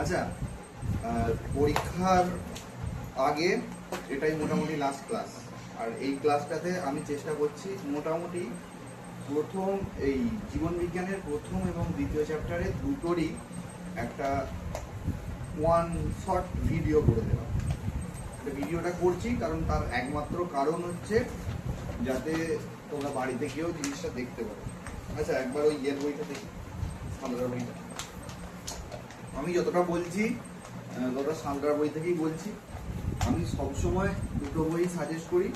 আচ্ছা, পরীক্ষার আগে এটাই মোটামুটি লাস্ট ক্লাস। আর এই ক্লাসটাতে আমি চেষ্টা করছি মোটামুটি প্রথম এই জীবন বিজ্ঞানের প্রথম এবং দ্বিতীয় চ্যাপ্টারে দুটোরই একটা ওয়ান শর্ট ভিডিও করে দেওয়া। ভিডিওটা করছি কারণ তার একমাত্র কারণ হচ্ছে যাতে তোমরা বাড়িতে গিয়েও জিনিসটা দেখতে পারো। আচ্ছা, একবার ওই ইয়ের বইটা দেখি, সান্দ্রার বইটা। আমি যতটা বলছি ততটা সান্দ্রার বই থেকেই বলছি। আমি সবসময় দুটো বই সাজেস্ট করি,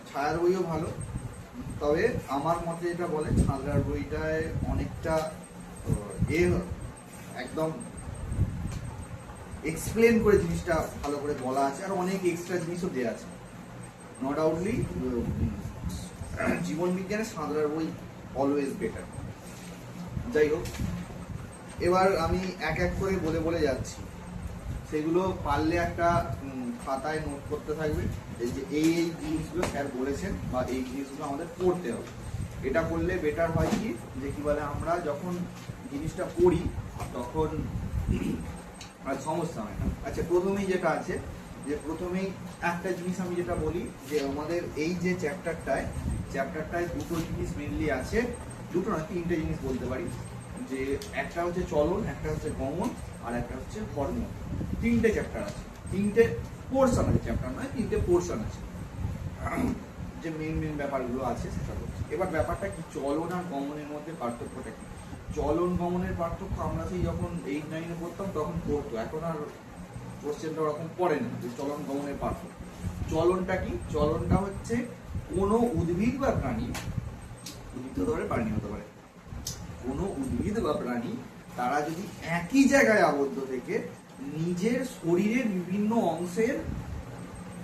ছায়ার বইও ভালো, তবে আমার মতে যেটা বলে সান্দ্রার বইটায় অনেকটা একদম এক্সপ্লেন করে জিনিসটা ভালো করে বলা আছে, আর অনেক এক্সট্রা জিনিসও দেওয়া আছে। নো ডাউটলি জীবন বিজ্ঞানে সান্দ্রার বই অলওয়েজ বেটার। যাই হোক, এবার আমি এক এক করে বলে বলে যাচ্ছি, সেগুলো পারলে একটা খাতায় নোট করতে থাকবে যে এই জিনিসগুলো স্যার বলেছেন বা এই জিনিসগুলো আমাদের পড়তে হবে। এটা করলে বেটার হয় কি, যে কি বলে আমরা যখন জিনিসটা পড়ি তখন আর সমস্যা হয় না। আচ্ছা, প্রথমেই যেটা আছে, যে প্রথমেই একটা জিনিস আমি যেটা বলি, যে আমাদের এই যে চ্যাপ্টারটায় দুটো জিনিস মেনলি আছে, দুটো না তিনটে জিনিস বলতে পারি। যে একটা হচ্ছে চলন, একটা হচ্ছে গমন, আর একটা হচ্ছে হরমোন। তিনটে চ্যাপ্টার আছে, তিনটে পোর্শন আছে, চ্যাপ্টার নয়, তিনটে পোর্শন আছে। যে মেন ব্যাপারগুলো আছে সেটা হচ্ছে, এবার ব্যাপারটা কি, চলন আর গমনের মধ্যে পার্থক্যটা কি? চলন গমনের পার্থক্য আমরা সেই যখন 8-9-এ পড়তাম তখন পড়তো, এখন আর কোশ্চেনটা ওরকম পড়ে না যে চলন গমনের পার্থক্য। চলনটা কি? চলনটা হচ্ছে কোনো উদ্ভিদ বা প্রাণী, উদ্ভিদ হতে পারে, প্রাণী হতে পারে, কোনো উদ্ভিদ বা প্রাণী তারা যদি একই জায়গায় আবদ্ধ থেকে নিজের শরীরের বিভিন্ন অংশের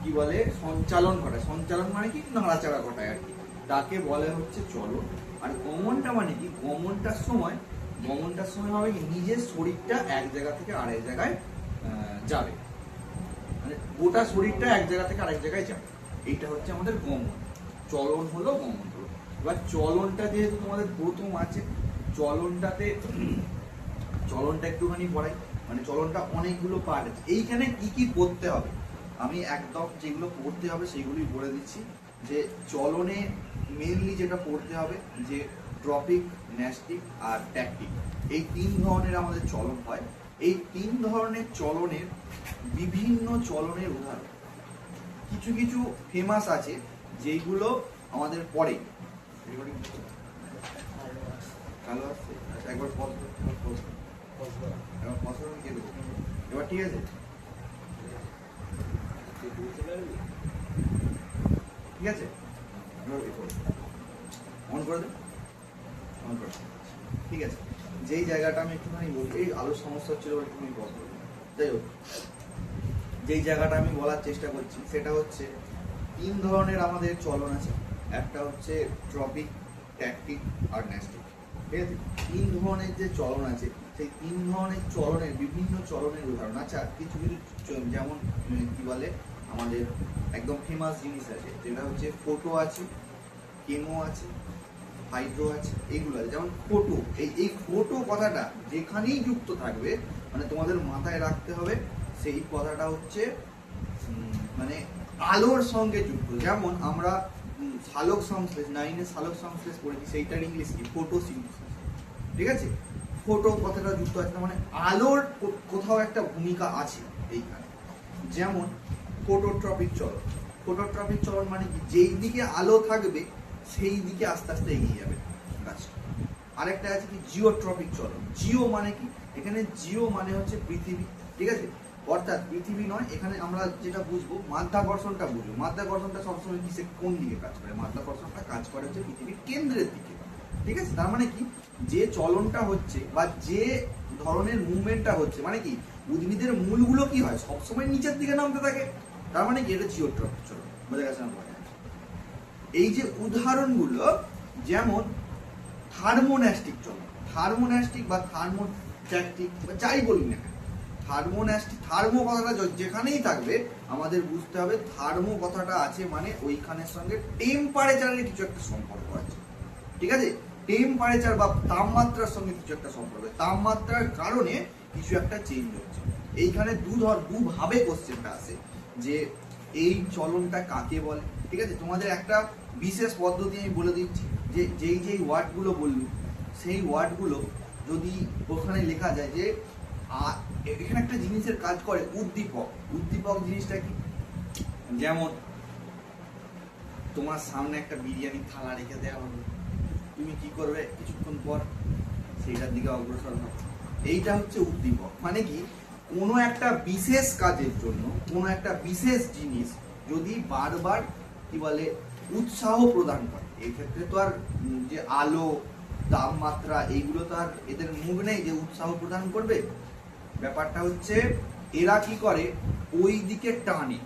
কি বলে সঞ্চালন ঘটায়। সঞ্চালন মানে কি? নাড়াচাড়া ঘটায় আর কি, তাকে বলে হচ্ছে চলন। আর গমনটা মানে কি? গমনটার সময় হবে কি, নিজের শরীরটা এক জায়গা থেকে আরেক জায়গায় যাবে, মানে গোটা শরীরটা এক জায়গা থেকে আরেক জায়গায় যাবে, এইটা হচ্ছে আমাদের গমন। চলন হলো, গমন হলো। এবার চলনটা যেহেতু তোমাদের প্রথম আছে, চলনটা একটুখানি পড়াই। মানে চলনটা অনেকগুলো পার্ট আছে, এইখানে কি কি করতে হবে আমি একদম যেগুলো পড়তে হবে সেগুলোই বলে দিচ্ছি। যে চলনে মেনলি যেটা পড়তে হবে, যে ট্রপিক, ন্যাস্টিক আর ট্যাকটিক, এই তিন ধরনের আমাদের চলন হয়। এই তিন ধরনের চলনের বিভিন্ন চলনের উদাহরণ কিছু কিছু ফেমাস আছে যেগুলো আমাদের পড়ে। কালো আসছে, আচ্ছা একবার এবার ঠিক আছে, ঠিক আছে, অন করে দেন, অন করে, ঠিক আছে। যেই জায়গাটা আমি একটুখানি বলছি, এই আলোর সমস্যা হচ্ছিল একটুখানি পজ করবো। যাই হোক, যেই জায়গাটা আমি বলার চেষ্টা করছি সেটা হচ্ছে তিন ধরনের আমাদের চলন আছে। একটা হচ্ছে ট্রপিক, ট্যাকটিক আর ন্যাস্টিক, ঠিক আছে। তিন ধরনের যে চলন আছে, সেই তিন ধরনের চলনের বিভিন্ন চলনের উদাহরণ। আচ্ছা, কিছু কিছু যেমন কি বলে আমাদের একদম ফেমাস জিনিস আছে, যেটা হচ্ছে ফোটো আছে, কেমো আছে, হাইড্রো আছে, এইগুলো আছে। যেমন ফোটো, এই ফোটো কথাটা যেখানেই যুক্ত থাকবে, মানে তোমাদের মাথায় রাখতে হবে সেই কথাটা হচ্ছে মানে আলোর সঙ্গে যুক্ত। যেমন আমরা সালোক সংশ্লেষ, 9-এ সালোক সংশ্লেষ পড়েছি, সেইটার ইংলিশ কি? ফটোসিনথেসিস, ঠিক আছে। ফোটো কথাটা যুক্ত আছে, মানে আলোর কোথাও একটা ভূমিকা আছে এইখানে। যেমন ফোটোট্রপিক চলন, ফোটোট্রপিক চলন মানে কি? যেই দিকে আলো থাকবে সেই দিকে আস্তে আস্তে এগিয়ে যাবে গাছটা। আরেকটা আছে কি? জিওট্রপিক চলন। জিও মানে কি? এখানে জিও মানে হচ্ছে পৃথিবী, ঠিক আছে। অর্থাৎ পৃথিবী নয়, এখানে আমরা যেটা বুঝবো মাধ্যাকর্ষণটা বুঝবো। মাধ্যাকর্ষণটা সবসময় কি, সে কোন দিকে কাজ করে? মাধ্যাকর্ষণটা কাজ করে হচ্ছে পৃথিবীর কেন্দ্রের দিকে, ঠিক আছে। তার মানে কি, যে চলনটা হচ্ছে বা যে ধরনের মুভমেন্টটা হচ্ছে, মানে কি উদ্ভিদের মূলগুলো কি হয় সবসময় নিচের দিকে নামতে থাকে, তার মানে কি এটা জিওট্রপিক চলন। বোঝা গেছে না? এই যে উদাহরণগুলো, যেমন থার্মোন্যাস্টিক চলন, থার্মোন্যাস্টিক বা থার্মোট্যাকটিক বা যাই বলি না, থার্মোন্যাস্টিক, থার্মো কথাটা যেখানেই থাকবে আমাদের বুঝতে হবে থার্মো কথাটা আছে মানে ওইখানের সঙ্গে টেম্পারেচারের কিছু একটা সম্পর্ক আছে, ঠিক আছে। টেম্পারেচার বা তাপমাত্রার সঙ্গে কিছু একটা সম্পর্ক, তাপমাত্রার কারণে কিছু একটা চেঞ্জ হচ্ছে। এইখানে দুভাবে কোশ্চেনটা আসে যে এই চলনটা কাকে বলে। ঠিক আছে, তোমাদের একটা বিশেষ পদ্ধতি আমি বলে দিচ্ছি, যে যেই ওয়ার্ডগুলো বললু সেই ওয়ার্ডগুলো যদি ওখানে লেখা যায় যে এখানে একটা জিনিসের কাজ করে উদ্দীপক। উদ্দীপক জিনিসটা কি? যেমন তোমার সামনে একটা বিরিয়ানির থালা রেখে দেওয়া হলো, তুমি কি করবে? কিছুক্ষণ পর সেইটার দিকে অগ্রসর হবে। এইটা হচ্ছে উদ্দীপক। মানে কি, কোনো একটা বিশেষ কাজের জন্য কোনো একটা বিশেষ জিনিস যদি বারবার কি বলে উৎসাহ প্রদান করে, এক্ষেত্রে তো আর যে আলো, তাপমাত্রা এইগুলো তো আর এদের মুখ নেই যে উৎসাহ প্রদান করবে। ব্যাপারটা হচ্ছে এরা কি করে, ওই দিকে টানে।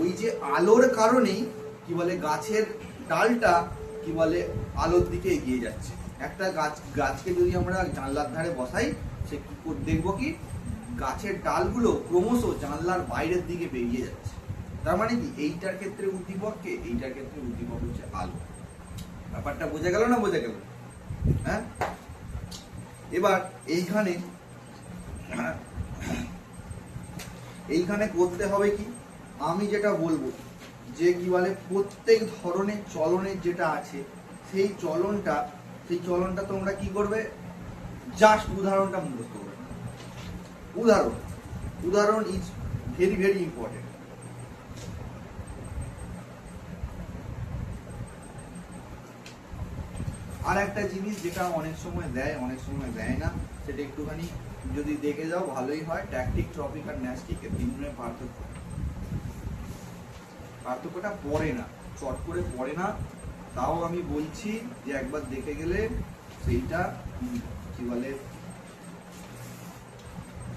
ওই যে আলোর কারণেই কি বলে গাছের ডালটা কি বলে আলোর দিকে এগিয়ে যাচ্ছে। একটা গাছকে যদি আমরা জানলার ধারে বসাই, সে কি দেখবো কি গাছের ডালগুলো ক্রমশ জানলার বাইরের দিকে বেরিয়ে যাচ্ছে। তার মানে কি এইটার ক্ষেত্রে উদ্দীপককে, এইটার ক্ষেত্রে উদ্দীপক হচ্ছে আলো। ব্যাপারটা বোঝা গেল না? বোঝা গেল? হ্যাঁ, এবার এইখানে করতে হবে কি, আমি যেটা বলবো যে কি বলে প্রত্যেক ধরনের চলনের যেটা আছে সেই চলনটা তোমরা কি করবে, জাস্ট উদাহরণটা মুখস্থ করবে। উদাহরণ ইজ ভেরি ভেরি ইম্পর্টেন্ট। আর একটা জিনিস যেটা অনেক সময় দেয় অনেক সময় দেয় না, সেটা একটুখানি যদি দেখে যাও ভালোই হয়। ট্যাকটিক, ট্রপিক আর ন্যাস্টিক এর তিনজনের পার্থক্যটা পড়ে না, চট করে পড়ে না। তাও আমি বলছি যে একবার দেখে গেলে সেইটা কি বলে।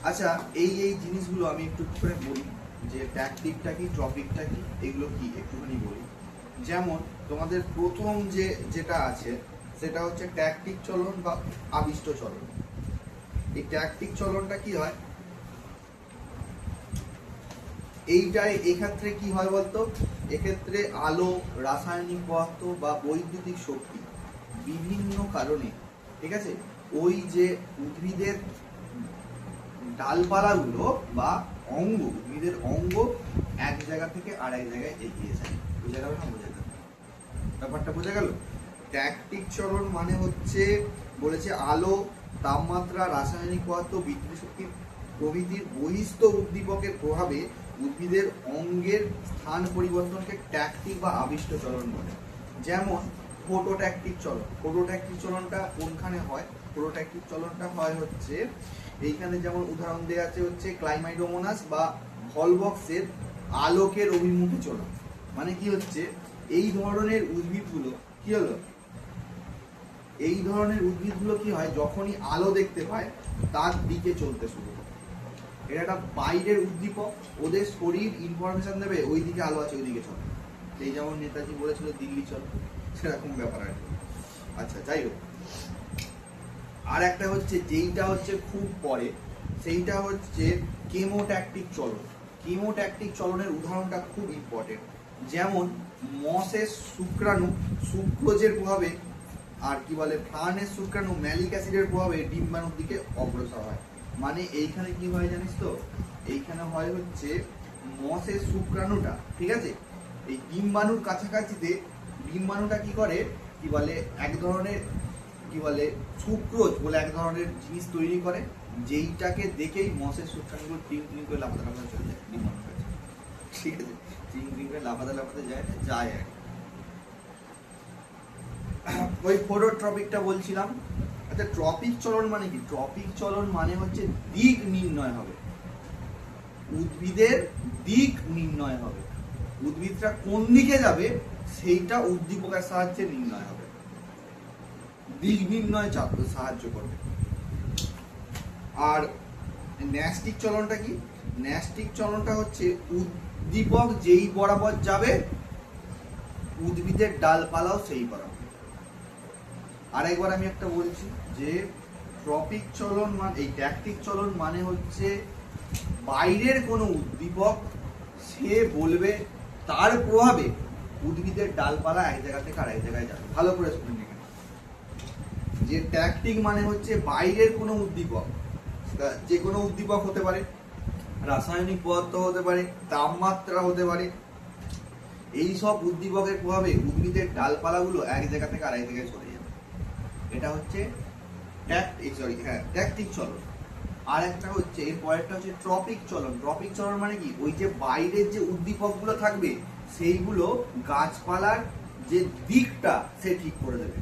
আচ্ছা, এই জিনিসগুলো আমি একটু করে বলি যে ট্যাকটিকটা কি, ট্রপিকটা কি, এগুলো কি একটুখানি বলি। যেমন তোমাদের প্রথম যেটা আছে সেটা হচ্ছে ট্যাকটিক চলন বা আবিষ্ট চলন। এই ট্যাকটিক চলনটা কি হয়, এক্ষেত্রে কি হয় বলতো, এক্ষেত্রে আলো, রাসায়নিক পদার্থ বা বৈদ্যুতিক শক্তি বিভিন্ন কারণে, ঠিক আছে, ওই যে উদ্ভিদের ডালপালাগুলো বা উদ্ভিদের অঙ্গ এক জায়গা থেকে আরেক জায়গায় এগিয়ে যায়। বোঝা গেল না? বোঝা গেল? ব্যাপারটা বোঝা গেল? ট্যাকটিক চলন মানে হচ্ছে বলেছে আলো, তাপমাত্রা, রাসায়নিক পদার্থ, বিদ্যুৎ শক্তি প্রভৃতির বহিস্থ উদ্দীপকের প্রভাবে উদ্ভিদের অঙ্গের স্থান পরিবর্তনকে ট্যাকটিক বা আবিষ্ট চলন বলে। যেমন ফটোট্যাকটিক চলন। ফটোট্যাকটিক চলনটা কোনখানে হয়? ফটোট্যাকটিক চলনটা হয় হচ্ছে এইখানে, যেমন উদাহরণ দেওয়া আছে হচ্ছে ক্লাইমাইডোমোনাস বা ভলভক্সের আলোকের অভিমুখে চলন। মানে কি হচ্ছে, এই ধরনের উদ্ভিদগুলো কি হলো, এই ধরনের উদ্ভিদগুলো কি হয়, যখনই আলো দেখতে পায় তার দিকে চলতে শুরু করে। এটা একটা বাইরের উদ্দীপক, ওদের শরীর ইনফরমেশন দেবে ওই দিকে আলো আছে, ওই দিকে চল। এই যেমন নেতাজি বলেছিল দিল্লি চল, সেরকম ব্যাপার আর কি। আচ্ছা, যাই হোক, আর একটা হচ্ছে যেইটা হচ্ছে খুব পরে, সেইটা হচ্ছে কেমোট্যাকটিক চলন। কেমোট্যাকটিক চলনের উদাহরণটা খুব ইম্পর্টেন্ট। যেমন মসের শুক্রাণু সুক্রোজের প্রভাবে আর কি বলে প্রাণের শুক্রাণু ম্যালিক অ্যাসিডের প্রভাবে ডিম্বাণুর দিকে অগ্রসর হয়। মানে এইখানে কি হয় জানিস তো, এইখানে হয় হচ্ছে মসের শুক্রাণুটা, ঠিক আছে, এই ডিম্বাণুর কাছাকাছিতে ডিম্বাণুটা কি করে, কি বলে এক ধরনের কি বলে সুক্রোজ বলে এক ধরনের জিনিস তৈরি করে, যেইটাকে দেখেই মসের শুক্রাণুগুলো টিম টিম করে লাফাতে লাফাতে চলে যায় ডিম্বাণুর কাছে। ঠিক আছে, টিম টিম করে লাফাতে লাফাতে যায় আর ওই ফটোট্রপিকটা বলছিলাম। আচ্ছা, ট্রপিক চলন মানে কি? ট্রপিক চলন মানে হচ্ছে দিক নির্ণয় হবে, উদ্ভিদের দিক নির্ণয় হবে। উদ্ভিদটা কোন দিকে যাবে সেইটা উদ্দীপকের সাহায্যে নির্ণয় হবে, দিক নির্ণয় সাহায্য করবে। আর ন্যাস্টিক চলনটা কি? ন্যাস্টিক চলনটা হচ্ছে উদ্দীপক যেই বরাবর যাবে উদ্ভিদের ডালপালাও সেই বরাবর। আর একবার আমি একটা বলছি যে ট্রপিক চলন মানে, এই ট্যাকটিক চলন মানে হচ্ছে বাইরের কোনো উদ্দীপক সে বলবে তার প্রভাবে উদ্ভিদের ডালপালা এক জায়গা থেকে আরেক জায়গায় যাবে। ভালো করে শুনুন এখানে, যে ট্যাকটিক মানে হচ্ছে বাইরের কোনো উদ্দীপক, যে কোনো উদ্দীপক হতে পারে, রাসায়নিক পদার্থ হতে পারে, তাপমাত্রা হতে পারে, এই সব উদ্দীপকের প্রভাবে উদ্ভিদের ডালপালাগুলো এক জায়গা থেকে আরেক জায়গায় চলে যাবে। এটা হচ্ছে ট্যাকটিক চলন। আর একটা হচ্ছে এর পরেরটা হচ্ছে ট্রপিক চলন। ট্রপিক চলন মানে কি, ওই যে বাইরের যে উদ্দীপকগুলো থাকবে সেইগুলো গাছপালার যে দিকটা সে ঠিক করে দেবে,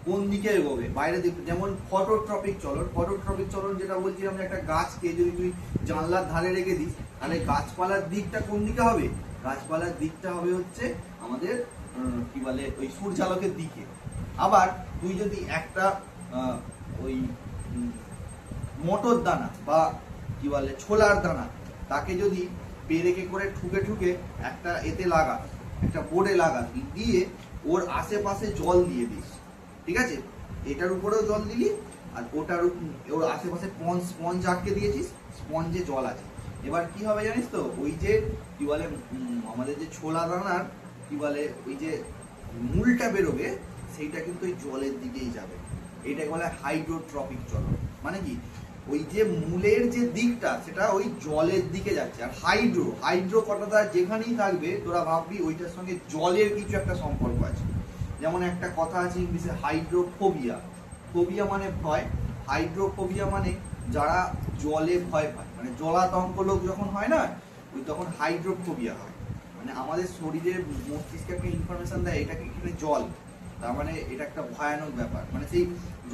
কোন দিকে এগোবে বাইরের দিক। যেমন ফটোট্রপিক চলন। ফটোট্রপিক চলন যেটা বলছিলাম, যে একটা গাছকে যদি তুই জানলার ধারে রেখে দিস, তাহলে গাছপালার দিকটা কোন দিকে হবে? গাছপালার দিকটা হবে হচ্ছে আমাদের কি বলে ওই সূর্যালোকের দিকে। আবার তুই যদি একটা ওই মটর দানা বা কি বলে ছোলার দানা, তাকে যদি পেরেকে করে ঠুকে ঠুকে একটা এতে লাগা, একটা বোর্ডে লাগা, দিয়ে ওর আশেপাশে জল দিয়ে দিস, ঠিক আছে? এটার উপরেও জল দিলি, আর ওর আশেপাশে স্পঞ্জ আটকে দিয়েছিস, স্পঞ্জে জল আছে। এবার কি হবে জানিস তো, ওই যে কি বলে আমাদের যে ছোলা দানার কি বলে ওই যে মূলটা বেরোবে, সেইটা কিন্তু ওই জলের দিকেই যাবে। এটাকে বলে হাইড্রোট্রপিক চলন। মানে কি, ওই যে মূলের যে দিকটা সেটা ওই জলের দিকে যাচ্ছে। আর হাইড্রো কথাটা যেখানেই থাকবে তোরা ভাববি ওইটার সঙ্গে জলের কিছু একটা সম্পর্ক আছে। যেমন একটা কথা আছে ইংলিশে হাইড্রোফোবিয়া। ফোবিয়া মানে ভয়, হাইড্রোফোবিয়া মানে যারা জলে ভয় পায়, মানে জলাতঙ্ক লোক যখন হয় না, ওই তখন হাইড্রোফোবিয়া হয়। মানে আমাদের শরীরের মস্তিষ্কে একটা ইনফরমেশন দেয় এটাকে এখানে জল, তার মানে এটা একটা ভয়ানক ব্যাপার। মানে সেই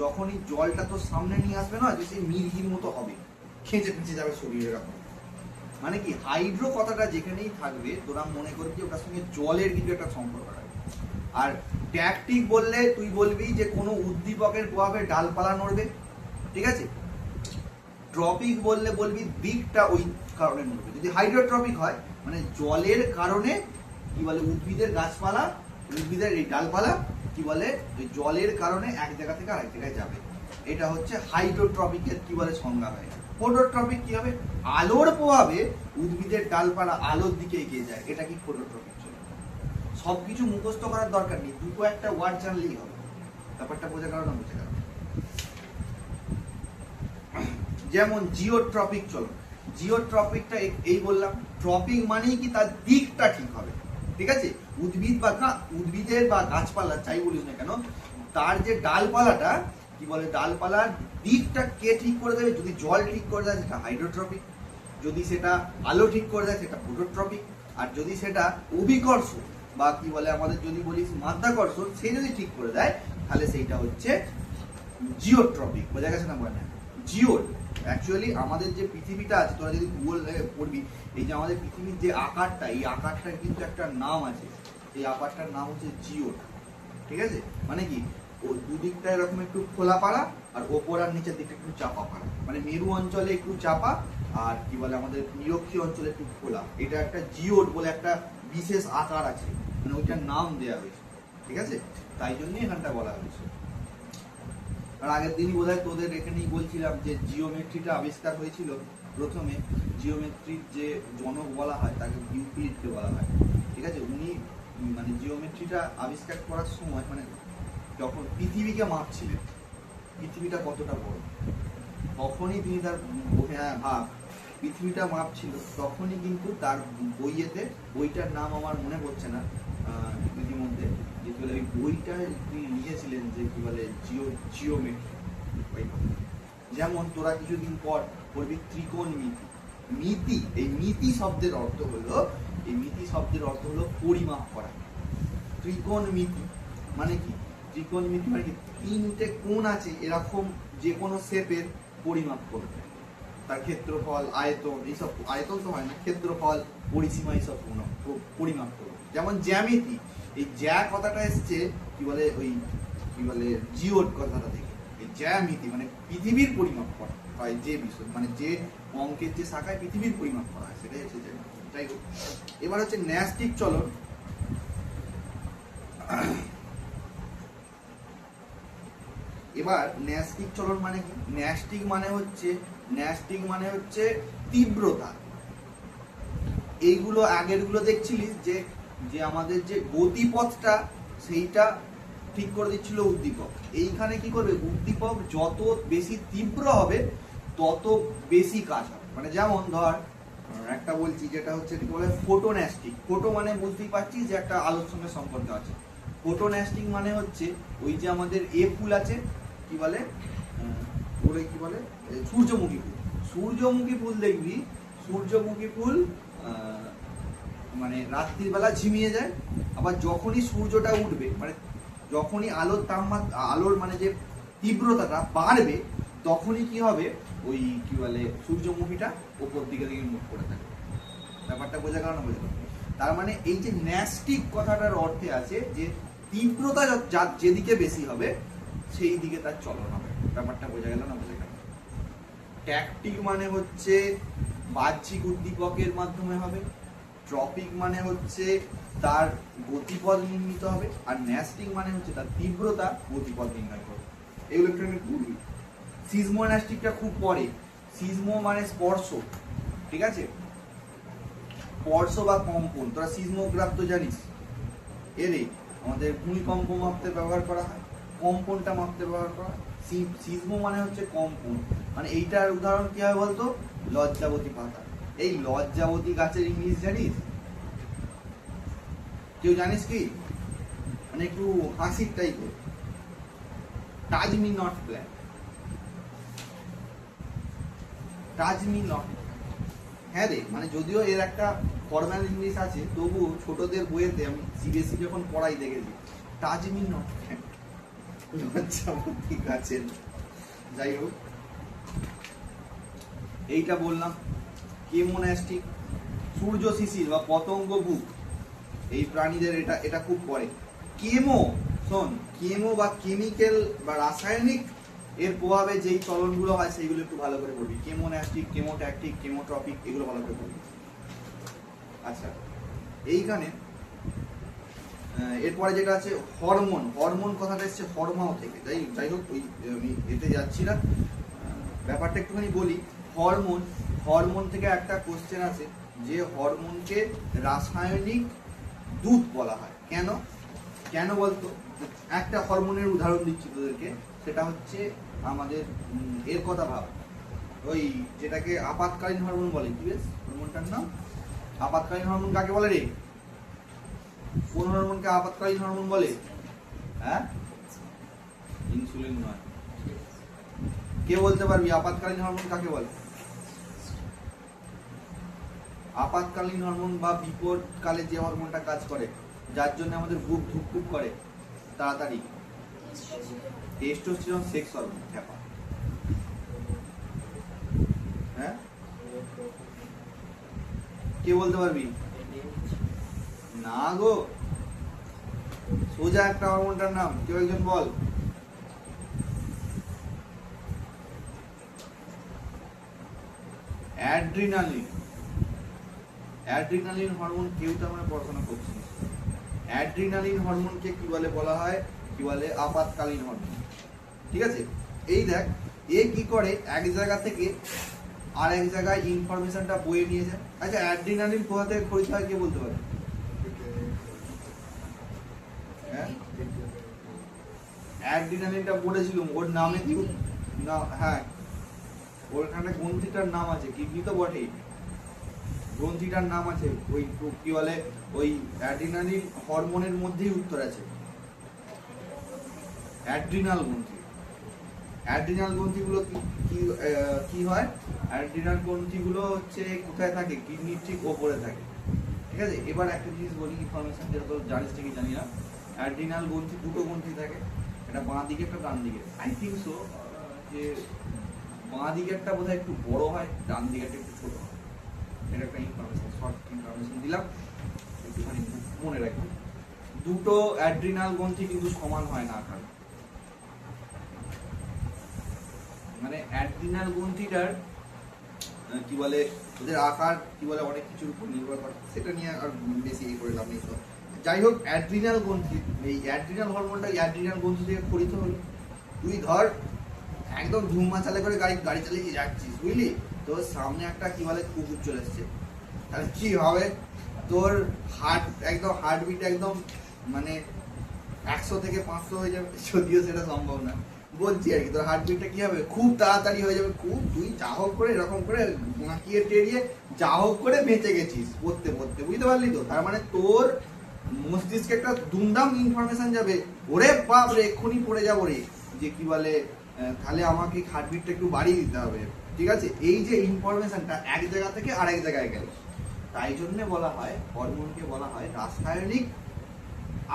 যখনই জলটা তো সামনে নিয়ে আসবে না, যে সেই মির্গির মতো হবে, খেঁচে পিছিয়ে যাবে শরীরের রকম। মানে কি, হাইড্রো কথাটা যেখানেই থাকবে তোরা মনে করবি ওটার সঙ্গে জলের কিছু একটা সম্পর্ক আছে। আর ট্যাকটিক বললে তুই বলবি যে কোনো উদ্দীপকের প্রভাবে ডালপালা নড়বে, ঠিক আছে? ট্রপিক বললে বলবি দিকটা ওই কারণে নড়বে। যদি হাইড্রোট্রপিক হয় মানে জলের কারণে কি বলে উদ্ভিদের গাছপালা, উদ্ভিদের এই ডালপালা কি বলে ওই জলের কারণে এক জায়গা থেকে আরেক জায়গায় যাবে। এটা হচ্ছে হাইড্রোট্রপিকের কি বলে সংজ্ঞা হয়। ফটোট্রপিক কি হবে, আলোর প্রভাবে উদ্ভিদের ডালপালা আলোর দিকে এগিয়ে যায়, এটা কি ফটোট্রপিক চলন। সবকিছু মুখস্থ করার দরকার নেই, দুটো একটা ওয়ার্ড জানলেই হবে, ব্যাপারটা বোঝা গেল না? বোঝা গেল। যেমন জিওট্রপিক চলন। জিওট্রপিকটা এই বললাম, ট্রপিক মানেই কি তার দিকটা ঠিক হবে, ঠিক আছে? উদ্ভিদের বা গাছপালা যাই বলিস না কেন, তার যে ডালপালাটা কি বলে ডালপালার দিকটা কে ঠিক করে দেবে? যদি জল ঠিক করে দেয় সেটা হাইড্রোট্রপিক, যদি সেটা আলো ঠিক করে দেয় সেটা ফটোট্রপিক, আর যদি সেটা অভিকর্ষ বা কি বলে আমাদের যদি বলিস মাধ্যাকর্ষণ, সে যদি ঠিক করে দেয় তাহলে সেইটা হচ্ছে জিওট্রপিক। বোঝা গেছে না? বলে জিও অ্যাকচুয়ালি আমাদের যে পৃথিবীটা আছে, তোরা যদি ভূগোল পড়বি, এই যে আমাদের পৃথিবীর যে আকারটা, এই আকারটার কিন্তু একটা নাম আছে, এই আকারটার নাম হচ্ছে জিওট, ঠিক আছে? মানে কি, ও দুদিকটা এরকম একটু খোলা পাড়া, আর ওপর আর নিচের দিকটা একটু চাপা পাড়া। মানে মেরু অঞ্চলে একটু চাপা, আর কি বলে আমাদের নিরক্ষীয় অঞ্চলে একটু খোলা। এটা একটা জিওট বলে একটা বিশেষ আকার আছে, মানে ওইটার নাম দেওয়া হয়েছে, ঠিক আছে? তাই জন্যই এখানটা বলা হয়েছে। আর আগের দিনই বোধহয় তোদের এখানেই বলছিলাম যে জিওমেট্রিটা আবিষ্কার হয়েছিল প্রথমে। জিওমেট্রির যে জনক বলা হয় তাকে ইউক্লিডকে বলা হয়, ঠিক আছে? উনি মানে জিওমেট্রিটা আবিষ্কার করার সময়, মানে যখন পৃথিবীকে মাপছিলেন, পৃথিবীটা কতটা বড়, তখনই তিনি তার ভাব পৃথিবীটা মাপছিল, তখনই কিন্তু তার বইটার নাম আমার মনে পড়ছে না ইতিমধ্যে, যে কি বলে ওই বইটা তিনি লিখেছিলেন যে কি বলে জিওমেট্রি। যেমন তোরা কিছুদিন পর পড়বি ত্রিকোণমিতি। মিতি, এই মিতি শব্দের অর্থ হলো, এই মিতি শব্দের অর্থ হলো পরিমাপ করা। ত্রিকোণমিতি মানে কি, ত্রিকোণমিতি মানে কি, তিনটে কোণ আছে এরকম যে কোনো শেপের পরিমাপ করবে, তার ক্ষেত্রফল, আয়তন, এইসব, আয়তন তো হয় না, ক্ষেত্রফল, পরিসীমা, এইসব পরিমাপ করবে। যেমন জ্যামিতি, এই জ্যা কথাটা এসছে কি বলে ওই কি বলে জিওট কথাটা থেকে। এই জ্যামিতি মানে পৃথিবীর পরিমাপ করা হয়, যে বিষয় মানে যে অঙ্কের যে শাখায় পৃথিবীর পরিমাপ করা হয় সেটাই হচ্ছে জ্যামিতি। তাই এবার হচ্ছে ন্যাস্টিক চলন। এবার ন্যাস্টিক চলন মানে কি? ন্যাস্টিক মানে হচ্ছে তীব্রতা। এইগুলো আগেরগুলো দেখছিলিস যে যে আমাদের যে গতিপথটা সেইটা ঠিক করে দিচ্ছিল উদ্দীপক। এইখানে কি করবে, উদ্দীপক যত বেশি তীব্র হবে তত বেশি কাজ হবে। মানে যেমন ধর একটা বলছি, যেটা হচ্ছে কি বলে ফোটোন্যাস্টিক। ফোটো মানে বুঝতেই পারছিস যে একটা আলোর সঙ্গে সম্পর্ক আছে। ফোটোন্যাস্টিক মানে হচ্ছে ওই যে আমাদের ফুল আছে, কি বলে কি বলে সূর্যমুখী ফুল। সূর্যমুখী ফুল দেখবি, সূর্যমুখী ফুল মানে রাত্রির বেলা ঝিমিয়ে যায়, আবার যখনই সূর্যটা উঠবে, মানে যখনই আলোর তাপমাত্রা, আলোর মানে যে তীব্রতাটা বাড়বে, তখনই কি হবে, ওই কি বলে সূর্যমুখীটা ওপর দিকে মুখ করে থাকে। ব্যাপারটা বোঝা গেল না? বোঝা গেল। তার মানে এই যে ন্যাস্টিক কথাটার অর্থে আছে যে তীব্রতা যেদিকে বেশি হবে সেই দিকে তার চলন হবে। ব্যাপারটা বোঝা গেল না? বোঝা গেল। ট্যাকটিক মানে হচ্ছে বাহ্যিক উদ্দীপকের মাধ্যমে হবে, ট্রপিক মানে হচ্ছে তার গতিপথ নির্মিত হবে, আর ন্যাস্টিং মানে হচ্ছে তার তীব্রতা গতিপথ নির্ণয় করবে। এগুলো একটু আমি বলবি। সিজমোন্যাস্টিকটা খুব পরে। সিজমো মানে স্পর্শ, ঠিক আছে? স্পর্শ বা কম্পন। তোরা সিজমোগ্রাফ তো জানিস, এরে আমাদের ভূমিকম্প মাপতে ব্যবহার করা হয়, কম্পনটা মাপতে ব্যবহার করা হয়। সিজমো মানে হচ্ছে কম্পন। মানে এইটার উদাহরণ কি হয় বলতো? লজ্জাবতী পাতা। এই লজ্জাবতী গাছের ইংলিশ জানিস? কেউ জানিস কি? মানে একটু হাসির টাইপের, touch me not plan, touch me not. হ্যাঁ রে, মানে যদিও এর একটা ফর্মাল ইংলিশ আছে, তবু ছোটদের বইয়েতে আমি সিবিএসই যখন পড়াই দেখেছি টাচ মি নট প্ল্যান, লজ্জাবতী গাছের। যাই হোক, এইটা বললাম। কেমোন্যাস্টিক, সূর্য শিশির বা পতঙ্গ বুক, এই প্রাণীদের এটা খুব পরে। কেমো, শোন, কেমো বা কেমিক্যাল বা রাসায়নিক এর প্রভাবে যেই চলনগুলো হয় সেইগুলো একটু ভালো করে পড়বি। কেমোন্যাস্টিক, কেমোট্যাকটিক, কেমোট্রপিক, এগুলো ভালো করে পড়বি। আচ্ছা, এইখানে এরপরে যেটা আছে হরমোন। হরমোন কথাটা এসছে হরমাও থেকে। যাই হোক, ওই আমি এতে যাচ্ছি না, ব্যাপারটা একটুখানি বলি। হরমোন, হরমোন থেকে একটা কোশ্চেন আছে যে হরমোনকে রাসায়নিক দূত বলা হয়। কেন কেন বলতো? একটা হরমোনের উদাহরণ দিচ্ছি তোদেরকে, সেটা হচ্ছে আমাদের এর কথা ভাব, ওই যেটাকে আপাতকালীন হরমোন বলে। কি বেশ হরমোনটার নাম? আপাতকালীন হরমোন কাকে বলে রে? কোন হরমোনকে আপাতকালীন হরমোন বলে? হ্যাঁ, ইনসুলিন নয়। কে বলতে পারবি আপাতকালীন হরমোন কাকে বলে? আপাতকালীন হরমোন বা বিপদকালে যে হরমোনটা কাজ করে, যার জন্য আমাদের বুক ধুকপুক করে তাড়াতাড়ি, টেস্টোস্টেরন সেক্স হরমোন। হ্যাঁ, কে বলতে পারবি? না গো, সোজা একটা হরমোনটার নাম কেউ একজন বল। অ্যাড্রিনালিন। অ্যাড্রিনালিন হরমোন কেউ তো আমরা পড়াশোনা করছি। অ্যাড্রিনালিন হরমোনকে কি বলে বলা হয়? কি বলে? আপাতকালীন হরমোন। ঠিক আছে? এই দেখ, এ কি করে এক জায়গা থেকে আর এক জায়গায় ইনফরমেশনটা বয়ে নিয়ে যায়। আচ্ছা, অ্যাড্রিনালিন কোথা থেকে খরিদ হয় কে বলতে পারে? হ্যাঁ, অ্যাড্রিনালিনটা পড়েছিলাম, ওর নামে কি না? হ্যাঁ, ওখানে গ্রন্থিটার নাম আছে, কিডনি তো বটেই, গ্রন্থিটার নাম আছে। ওই কি বলে, ওই অ্যাড্রিনালিন হরমোনের মধ্যেই উত্তর আছে, অ্যাড্রিনাল গ্রন্থি। অ্যাড্রিনাল গ্রন্থিগুলো কি হয়? অ্যাড্রিনাল গ্রন্থিগুলো হচ্ছে কোথায় থাকে? কিডনির ঠিক ওপরে থাকে। ঠিক আছে? এবার একটা জিনিস বলি, ইনফরমেশন যেটা তো জানিস ঠিকই জানি না। অ্যাড্রিনাল গ্রন্থি দুটো গ্রন্থি থাকে, একটা বাঁ দিকে একটা ডান দিকে। আই থিঙ্ক সো যে বাঁ দিকেরটা বোধহয় একটু বড় হয়, ডান দিকেরটা একটু ছোট হয়। এটা একটা ইনফরমেশন, শর্ট ইনফরমেশন দিলাম, একটুখানি মনে রাখবেন। দুটো অ্যাড্রিনাল গ্রন্থি কিন্তু সমান হয় না আকার। মানে অ্যাড্রিনাল গ্রন্থিটার কি বলে, ওদের আকার কি বলে অনেক কিছুর উপর নির্ভর করে, সেটা নিয়ে আর বেশি এই করে লাভ নেই। তো যাই হোক, অ্যাড্রিনাল গ্রন্থি, এই অ্যাড্রিনাল হরমোনটা অ্যাড্রিনাল গ্রন্থি থেকে খরিত হলো। তুই ধর একদম ধুম মাচালে করে গাড়ি চালিয়ে যাচ্ছিস, বুঝলি? তোর সামনে একটা কি বলে কুকুর চলে এসছে, তাহলে কি হবে? তোর হার্টবিট একদম মানে 100 থেকে 500 হয়ে যাবে, যদিও সেটা সম্ভব না, বলছি আর কি। তোর হার্টবিটটা কি হবে, খুব তাড়াতাড়ি হয়ে যাবে, খুব তুই যা হোক করে এরকম করে মাখিয়ে টেরিয়ে যা হোক করে বেঁচে গেছিস পড়তে পড়তে, বুঝতে পারলি তো? তার মানে তোর মস্তিষ্কে একটা দুমদাম ইনফরমেশন যাবে, ওরে বাপ রে এক্ষুনি পড়ে যাবো রে, যে কি বলে তাহলে আমাকে হার্টবিটটা একটু বাড়িয়ে দিতে হবে, ঠিক আছে? এই যে ইনফরমেশনটা এক জায়গা থেকে আরেক জায়গায় গেল, তাই জন্য বলা হয় হরমোনকে বলা হয় রাসায়নিক,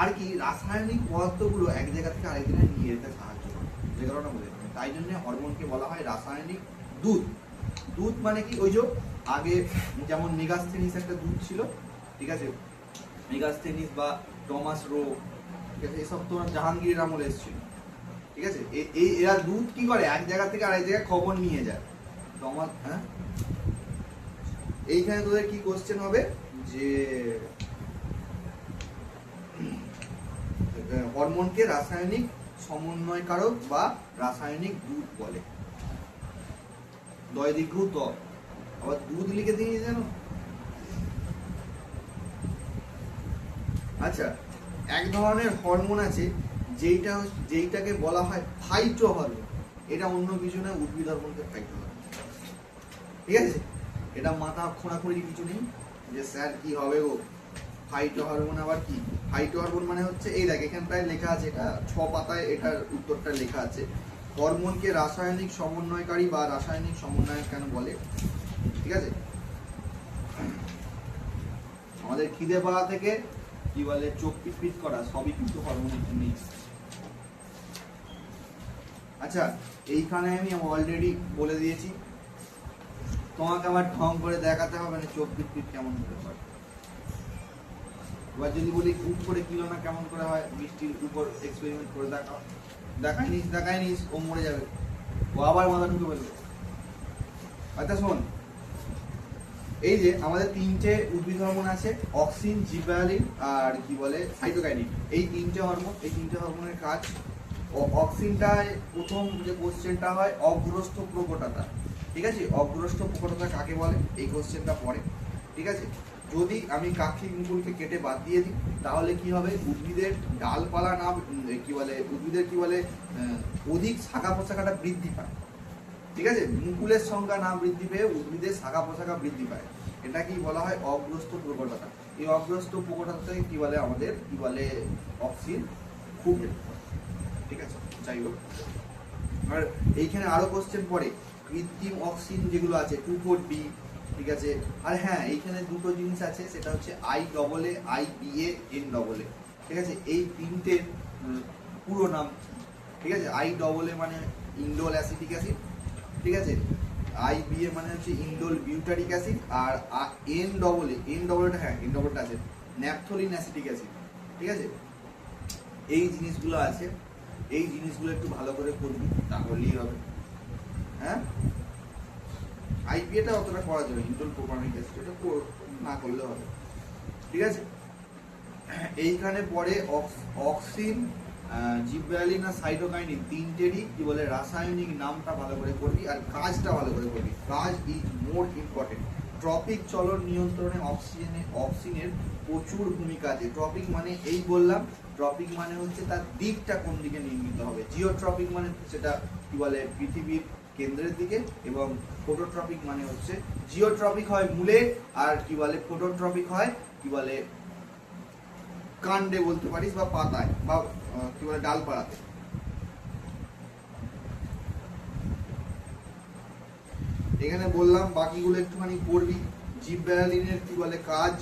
আর কি রাসায়নিক পদার্থগুলো এক জায়গা থেকে আরেক জায়গায় নিয়ে যেতে সাহায্য করে, যে কারণে বলে, তাই জন্য হরমোনকে বলা হয় রাসায়নিক দুধ। দুধ মানে কি, ওই যে আগে যেমন মেগাস্থেনিস একটা দুধ ছিল, ঠিক আছে, মেগাস্থেনিস বা টমাস রো, ঠিক আছে, এসব তো জাহাঙ্গীরের আমলে এসেছিল, ঠিক আছে। এই এরা দুধ কি করে, এক জায়গা থেকে আরেক জায়গায় খবর নিয়ে যায়। টমাস, হ্যাঁ, এইখানে তোদের কি কোশ্চেন হবে যে হরমোনকে রাসায়নিক সমন্বয়কারক বা রাসায়নিক দুধ বলে। দয় দীর্ঘ ত, আবার দুধ লিখে দিয়ে জানো। আচ্ছা, এক ধরনের হরমোন আছে যেইটাকে বলা হয় ফাইটো হরমোন। এটা অন্য কিছু না, উদ্ভিদ হরমোনকে ফাইটো হরমোন, ঠিক আছে। এটা মাথা খোঁড়াখুঁড়ি কিছু নেই যে স্যার কি হবে গো, ফাইটো হরমোন আবার কি? ফাইটো হরমোন মানে হচ্ছে, এই দেখ এখানটায় লেখা আছে, এটা 6 পাতায় এটার উত্তরটা লেখা আছে। হরমোনকে রাসায়নিক সমন্বয়কারী বা রাসায়নিক সমন্বয়ক কেন বলে, ঠিক আছে। আমাদের খিদে পাওয়া থেকে কি বলে চোখ পিটপিট করা, সবই কিন্তু হরমোনের জন্যই। আচ্ছা, এইখানে আমি অলরেডি বলে দিয়েছি, তোমাকে আবার ঢং করে দেখাতে হবে না চোখ পিটপিট কেমন করে হয়। এবার যদি বলি উপরে কিলো না কেমন করে হয়, বৃষ্টির উপর এক্সপেরিমেন্ট করে দেখাও, দেখাই নিস, ও মরে যাবে, ও আবার মাথা ঢুকে ফেলবে। আচ্ছা শোন, এই যে আমাদের 3টে উদ্ভিদ হরমোন আছে, অক্সিন, জিবরেলিন আর কি বলে সাইটোকাইনিন। এই 3টে হরমোন, এই 3টে হরমোনের কাজ, অক্সিনটায় প্রথম যে কোশ্চেনটা হয় অগ্রস্থ প্রকটতা, ঠিক আছে। অগ্রস্থ প্রকটতা কাকে বলে, এই কোশ্চেনটা পড়ে, ঠিক আছে। যদি আমি কাঠি মুকুলকে কেটে বাদ দিয়ে দিই তাহলে কি হবে, উদ্ভিদের ডালপালা না কি বলে, উদ্ভিদের কি বলে অধিক শাখা প্রশাখাটা বৃদ্ধি পায়, ঠিক আছে। মুকুলের সংখ্যা না বৃদ্ধি পেয়ে উদ্ভিদের শাখা প্রশাখা বৃদ্ধি পায়, এটা কি বলা হয় অগ্রস্থ প্রকটতা। এই অগ্রস্থ প্রকটতাকে কি বলে, আমাদের কি বলে অক্সিন খুব হেল্প করে, ঠিক আছে। যাই হোক, আর এইখানে আরো কোশ্চেন পড়ে কৃত্রিম অক্সিন যেগুলো আছে 2,4-D, ঠিক আছে। আর হ্যাঁ, এইখানে দুটো জিনিস আছে, সেটা হচ্ছে IAA, IBA, NAA, ঠিক আছে। এই 3টের পুরো নাম, ঠিক আছে। IAA মানে ইন্ডোল অ্যাসিটিক অ্যাসিড, ঠিক আছে। IBA মানে হচ্ছে ইন্ডোল বিউটারিক অ্যাসিড, আর NAA, হ্যাঁ NAA আছে ন্যাপথলিন অ্যাসিটিক অ্যাসিড, ঠিক আছে। এই জিনিসগুলো আছে, এই জিনিসগুলো একটু ভালো করে করবি তাহলেই হবে, হ্যাঁ। IPA-টা অতটা করা যাবে, ইন্ডোল প্রোপানিক অ্যাসিড, এটা না করলে হবে, ঠিক আছে। এইখানে পরে অক্সিন, জিবরেলিন আর সাইটোকাইনিন 3টেরই কি বলে রাসায়নিক নামটা ভালো করে করবি, আর কাজটা ভালো করে করবি। কাজ ইজ মোর ইম্পর্টেন্ট। ট্রপিক চলন নিয়ন্ত্রণে অক্সিনের প্রচুর ভূমিকা আছে। ট্রপিক মানে এই বললাম, ট্রপিক মানে হচ্ছে তার দিকটা কোন দিকে নির্মিত হবে। জিওট্রপিক মানে সেটা কি বলে পৃথিবীর কেন্দ্রের দিকে, এবং ফোটোট্রপিক মানে হচ্ছে, জিওট্রপিক হয় মূলে, আর কি বলে ফোটোট্রপিক হয় কি বলে কাণ্ডে বলতে পারিস, বা পাতায়, বা কি বলে ডালপালাতে। এখানে বললাম, বাকিগুলো একটুখানি পড়বি। জিবরেলিনের কি বলে কাজ,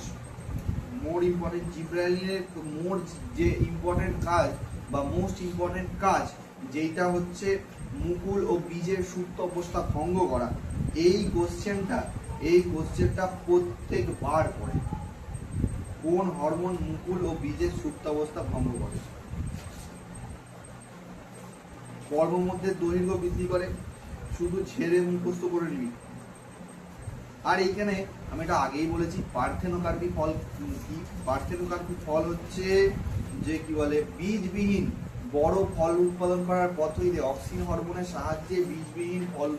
মোর ইম্পর্টেন্ট। জিবরেলিনের মোর যে ইম্পর্টেন্ট কাজ বা মোস্ট ইম্পর্টেন্ট কাজ, যেটা হচ্ছে মুকুল ও বীজের সুপ্ত অবস্থা ভঙ্গ করা। এই কোশ্চেনটা প্রত্যেকবার পড়ে, কোন হরমোন মুকুল ও বীজের সুপ্ত অবস্থা ভঙ্গ করে। কর্মমধ্যে দৈর্ঘ্য বৃদ্ধি করে, শুধু ছেড়ে মুখস্থ করে নিবি। আর এইখানে আমি এটা আগেই বলেছি, পার্থেনোকার্পি ফল কি? পার্থেনোকার্পি ফল হচ্ছে যে কি বলে বীজবিহীন বড় ফল উৎপাদন করার পদ্ধতিতে অক্সিন হরমোনের সাহায্যে বীজবিহীন ফল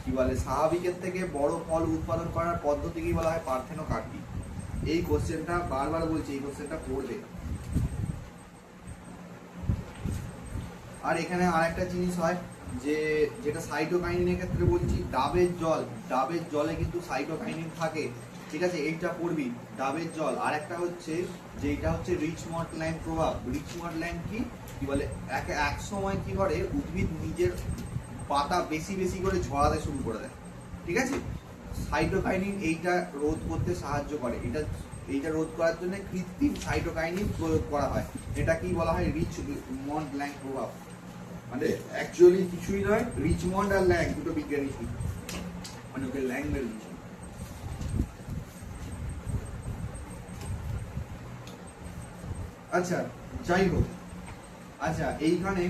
কি বলে স্বাভাবিকের থেকে বড় ফল উৎপাদন করার পদ্ধতিকে বলা হয় পার্থেনোকার্পি। এই কোশ্চেনটা বারবার বলছি, এই কোশ্চেনটা পড়বে। আর এখানে আর একটা জিনিস হয় যে যেটা সাইটোকাইনিনের ক্ষেত্রে বলছি, ডাবের জলে কিন্তু সাইটোকাইনিন থাকে, ঠিক আছে, এইটা পড়বি ডাবের জল। আর একটা হচ্ছে যেটা হচ্ছে রিচমন্ড লাইন প্রভাব। রিচমন্ড লাইন কি বলে, এক সময় কি করে উদ্ভিদ নিজের পাতা বেশি বেশি করে ঝরাতে শুরু করে দেয়, ঠিক আছে। সাইটোকাইনিন এইটা রোধ করতে সাহায্য করে, এইটা রোধ করার জন্য কৃত্রিম সাইটোকাইনিন প্রয়োগ করা হয়। এটা কি বলা হয়, রিচমন্ড ল্যাং প্রভাব। মানে অ্যাকচুয়ালি কিছুই নয়, রিচমন্ড আর ল্যাং দুটো বিজ্ঞানী ছিল, মানে ওকে ল্যাং মেরে দিয়েছিল। আচ্ছা যাই হোক, আচ্ছা এইখানে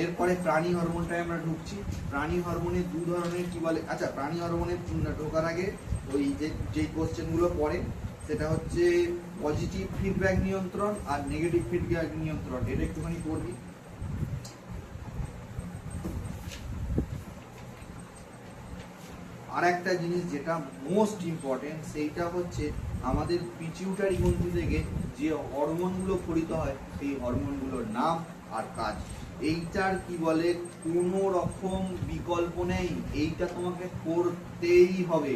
এরপরে প্রাণী হরমোনটায় আমরা ঢুকছি। প্রাণী হরমোনের দু ধরনের কি বলে, আচ্ছা প্রাণী হরমোনের ঢোকার আগে ওই যে কোশ্চেনগুলো পড়ে সেটা হচ্ছে পজিটিভ ফিডব্যাক নিয়ন্ত্রণ আর নেগেটিভ ফিডব্যাক নিয়ন্ত্রণ, এটা একটুখানি পড়বি। আর একটা জিনিস যেটা মোস্ট ইম্পর্টেন্ট, সেইটা হচ্ছে আমাদের পিটিউটারি গ্রন্থি থেকে যে হরমোনগুলো খরিত হয় সেই হরমোনগুলোর নাম আর কাজ। এইটার কি বলে কোনো রকম বিকল্প নেই, এইটা তোমাকে করতেই হবে।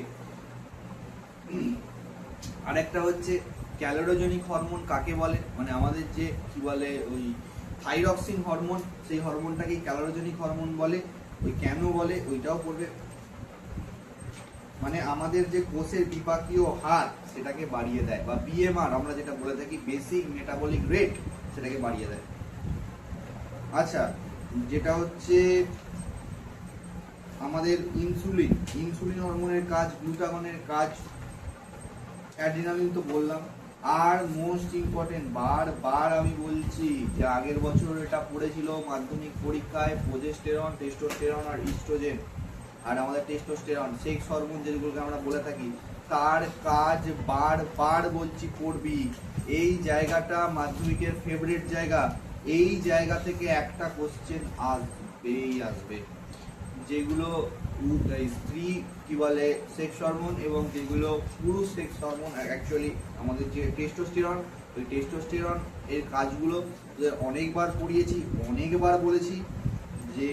আরেকটা হচ্ছে ক্যালোরোজেনিক হরমোন কাকে বলে, মানে আমাদের যে কি বলে ওই থাইরক্সিন হরমোন, সেই হরমোনটাকে ক্যালোরোজেনিক হরমোন বলে। ওই কেন বলে ওইটাও পড়বে। মানে আমাদের যে কোষের বিপাকীয় হার সেটাকে বাড়িয়ে দেয়, বা বিএমআর আমরা যেটা বলে থাকি বেসিক মেটাবলিক রেট, সেটাকে বাড়িয়ে দেয়। আচ্ছা যেটা হচ্ছে আমাদের ইনসুলিন হরমোনের কাজ, গ্লুকাগনের কাজ, অ্যাড্রিনালিন তো বললাম। আর মোস্ট ইম্পর্টেন্ট বারবার আমি বলছি যে আগের বছর এটা পড়েছিল মাধ্যমিক পরীক্ষায়, প্রোজেস্টেরন, টেস্টোস্টেরন আর ইস্ট্রোজেন। আর আমাদের টেস্টোস্টেরন সেক্স হরমোন যেগুলোকে আমরা বলে থাকি, তার কাজ বারবার বলছি পড়বি। এই জায়গাটা মাধ্যমিকের ফেভারিট জায়গা, এই জায়গা থেকে একটা কোশ্চেন আসবে। যেগুলো স্ত্রী কি বলে সেক্স হরমোন এবং যেগুলো পুরুষ সেক্স হরমোন, অ্যাকচুয়ালি আমাদের যে টেস্টোস্টেরন, ওই টেস্টোস্টেরন এর কাজগুলো অনেকবার পড়িয়েছি, অনেকবার বলেছি যে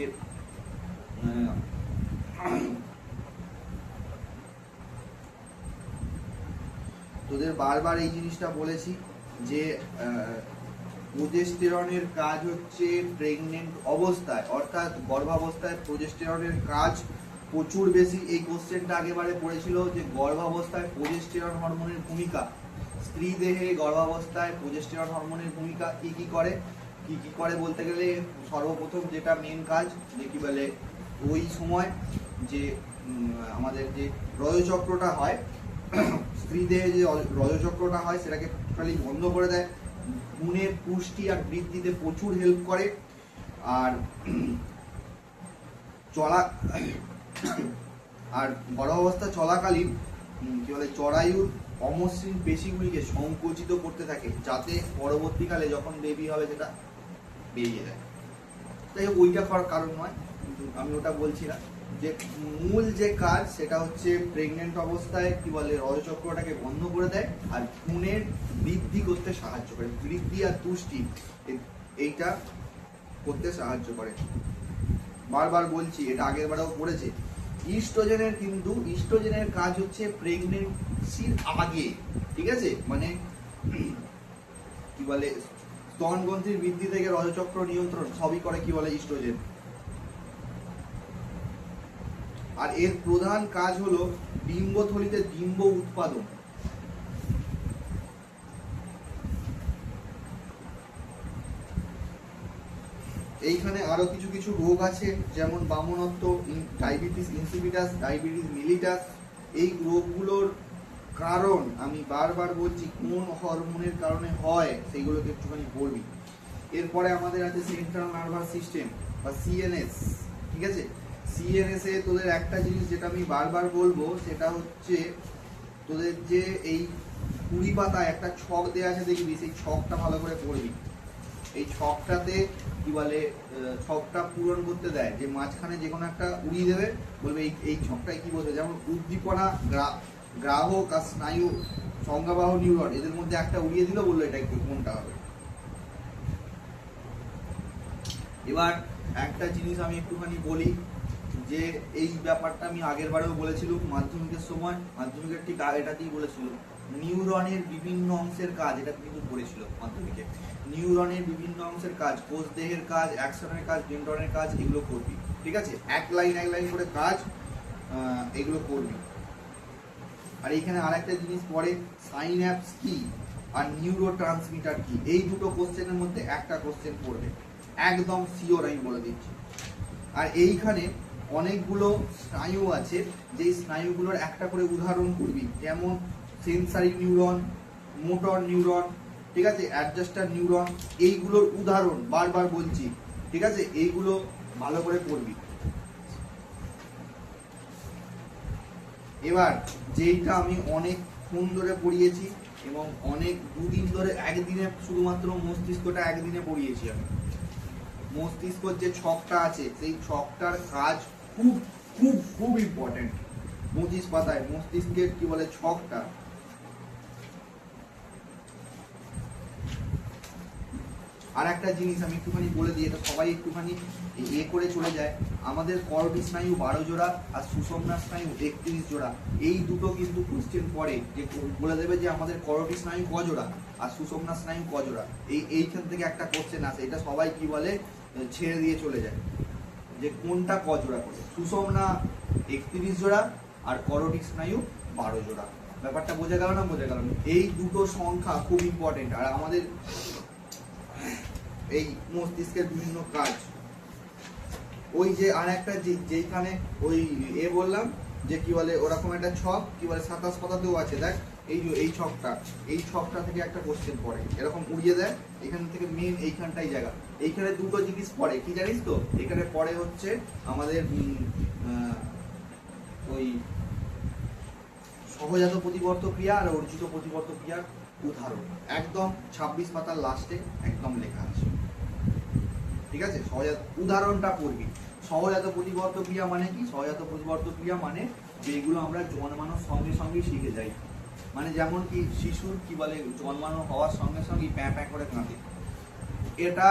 তোদের বারবার এই জিনিসটা বলেছি যে প্রোজেস্টেরনের কাজ হচ্ছে প্রেগনেন্ট অবস্থায়, অর্থাৎ গর্ভাবস্থায় প্রোজেস্টেরনের কাজ প্রচুর বেশি। এই কোশ্চেনটা আগেবারে পড়েছিল যে গর্ভাবস্থায় প্রোজেস্টেরন হরমোনের ভূমিকা, স্ত্রী দেহে গর্ভাবস্থায় প্রোজেস্টেরন হরমোনের ভূমিকা কি কি করে বলতে গেলে সর্বপ্রথম যেটা মেন কাজ যে কি বলে ওই সময় যে আমাদের যে রজচক্রটা হয়, স্ত্রী দেহে যে রজচক্রটা হয় সেটাকে টোটালি বন্ধ করে দেয়, ভ্রূণের পুষ্টি আর বৃদ্ধিতে প্রচুর হেল্প করে। আর গর্ভাবস্থা চলাকালীন কি বলে জরায়ুর অমসৃণ পেশিগুলিকে সংকুচিত করতে থাকে, যাতে পরবর্তীকালে যখন বেবি হবে সেটা বেরিয়ে যায়। তাই ওইটা করার কারণ নয়, কিন্তু আমি ওটা বলছি না। যে মূল যে কাজ সেটা হচ্ছে প্রেগনেন্ট অবস্থায় কি বলে রজচক্রটাকে বন্ধ করে দেয় আর ভ্রূণের বৃদ্ধি করতে সাহায্য করে, বৃদ্ধি আর পুষ্টি এইটা করতে সাহায্য করে। বারবার বলছি, এটা আগের বারেও পড়েছে। ইস্ট্রোজেনের কাজ হচ্ছে প্রেগনেন্সির আগে, ঠিক আছে, মানে কি বলে স্তনগ্রন্থির বৃদ্ধি থেকে রজচক্র নিয়ন্ত্রণ সবই করে কি বলে ইস্ট্রোজেন। আর এর প্রধান কাজ হলো ডিম্বথলিতে ডিম্ব উৎপাদন। এইখানে আরো কিছু কিছু রোগ আছে, যেমন বামনত্ব, ডায়াবেটিস ইনসিপিটাস, ডায়াবেটিস মিলিটাস। এই রোগগুলোর কারণ আমি বারবার বলছি কোন হরমোনের কারণে হয় সেইগুলোকে একটুখানি বলবি। এরপরে আমাদের আছে সেন্ট্রাল নার্ভাস সিস্টেম বা সিএনএস, ঠিক আছে। সিএনএস এ তোদের একটা জিনিস যেটা আমি বারবার বলবো সেটা হচ্ছে তোদের যে এই 20 পাতায় একটা ছক দেওয়া আছে দেখবি, সেই ছকটা ভালো করে পড়বি। এই ছকটাতে কি বলে ছকটা পূরণ করতে দেয় যে মাঝখানে যে কোনো একটা উড়িয়ে দেবে, বলবে এই ছকটায় কি বলবে, যেমন উদ্দীপনা, গ্রাহক আর স্নায়ু, সংজ্ঞাবাহ নিউরন, এদের মধ্যে একটা উড়িয়ে দিল, বললো এটা কোনটা হবে। এবার একটা জিনিস আমি একটুখানি বলি, যে এই ব্যাপারটা আমি আগের বারেও বলেছিলাম মাধ্যমিকের সময়, মাধ্যমিকের ঠিক আগেটাতেই বলেছিলাম, নিউরনের বিভিন্ন অংশের কাজ, এটা কিন্তু পড়েছিল মাধ্যমিকে। নিউরনের বিভিন্ন অংশের কাজ, কোষ দেহের কাজ, অ্যাকশনের কাজ, ডেন্ড্রনের কাজ, এগুলো করবি, ঠিক আছে? এক লাইন করে কাজ এগুলো করবি। আর এইখানে আরেকটা জিনিস পড়ে, সাইন্যাপস কি আর নিউরো ট্রান্সমিটার কি, এই দুটো কোশ্চেনের মধ্যে একটা কোশ্চেন পড়বে, একদম শিওর আমি বলে দিচ্ছি। আর এইখানে অনেকগুলো স্নায়ু আছে, যেই স্নায়ুগুলোর একটা করে উদাহরণ করবি, যেমন সেন্সারি নিউরন, মোটর নিউরন, ঠিক আছে, অ্যাডজাস্টার নিউরন, এইগুলোর উদাহরণ বারবার বলছি, ঠিক আছে? এইগুলো ভালো করে পড়বি। এবার যেইটা আমি অনেকক্ষণ ধরে পড়িয়েছি এবং অনেক দুদিন ধরে, একদিনে শুধুমাত্র মস্তিষ্কটা একদিনে পড়িয়েছি আমি। মস্তিষ্কর যে ছকটা আছে, সেই ছকটার কাজ খুব খুব খুব ইম্পর্টেন্ট। 25 পাতায় মস্তিষ্কের কি বলে ছকটা। আর একটা জিনিস আমি একটুখানি বলে দিই, এটা সবাই একটুখানি করে চলে যায়, আমাদের করোটি স্নায়ু 12 জোড়া আর সুষুম্না স্নায়ু 31 জোড়া। এই দুটো কিন্তু কোশ্চেন পড়ে, যে বলে দেবে যে আমাদের করোটি স্নায়ু ক জোড়া আর সুষুম্না স্নায়ু ক জোড়া। এইখান থেকে একটা কোশ্চেন আসে, এটা সবাই কি বলে ছেড়ে দিয়ে চলে যায়, যে কোনটা ক জোড়া করে। সুষুম্না 31 জোড়া আর করোটি স্নায়ু 12 জোড়া। ব্যাপারটা বোঝা গেল না? বোঝা গেল না? এই দুটো সংখ্যা খুব ইম্পর্টেন্ট। আর আমাদের এই মস্তিষ্কের বিভিন্ন কাজ, ওই যে আর একটা যেখানে ওই বললাম যে কি বলে ওরকম একটা ছক, কি বলে 27 পাতাতেও আছে, দেখ এই ছকটা থেকে একটা কোশ্চেন পড়ে, এরকম উড়িয়ে দেয়, এখান থেকে মেন এইখানটাই জায়গা। এইখানে দুটো জিনিস পড়ে, কি জানিস তো? এখানে পড়ে হচ্ছে আমাদের ওই সহজাত প্রতিবর্ত ক্রিয়া আর অর্জিত প্রতিবর্ত ক্রিয়ার উদাহরণ, একদম 26 পাতার লাস্টে একদম লেখা আছে, ঠিক আছে? সহজাত উদাহরণটা পড়বি। সহজাত প্রতিবর্ত ক্রিয়া মানে কি? সহজাত প্রতিবর্ত ক্রিয়া মানে যেগুলো আমরা জন্মানোর সঙ্গে সঙ্গে শিখে যাই, মানে যেমন কি শিশুর কি বলে জন্মানো হওয়ার সঙ্গে সঙ্গে প্যাঁ প্যাঁ করে কাঁদে, এটা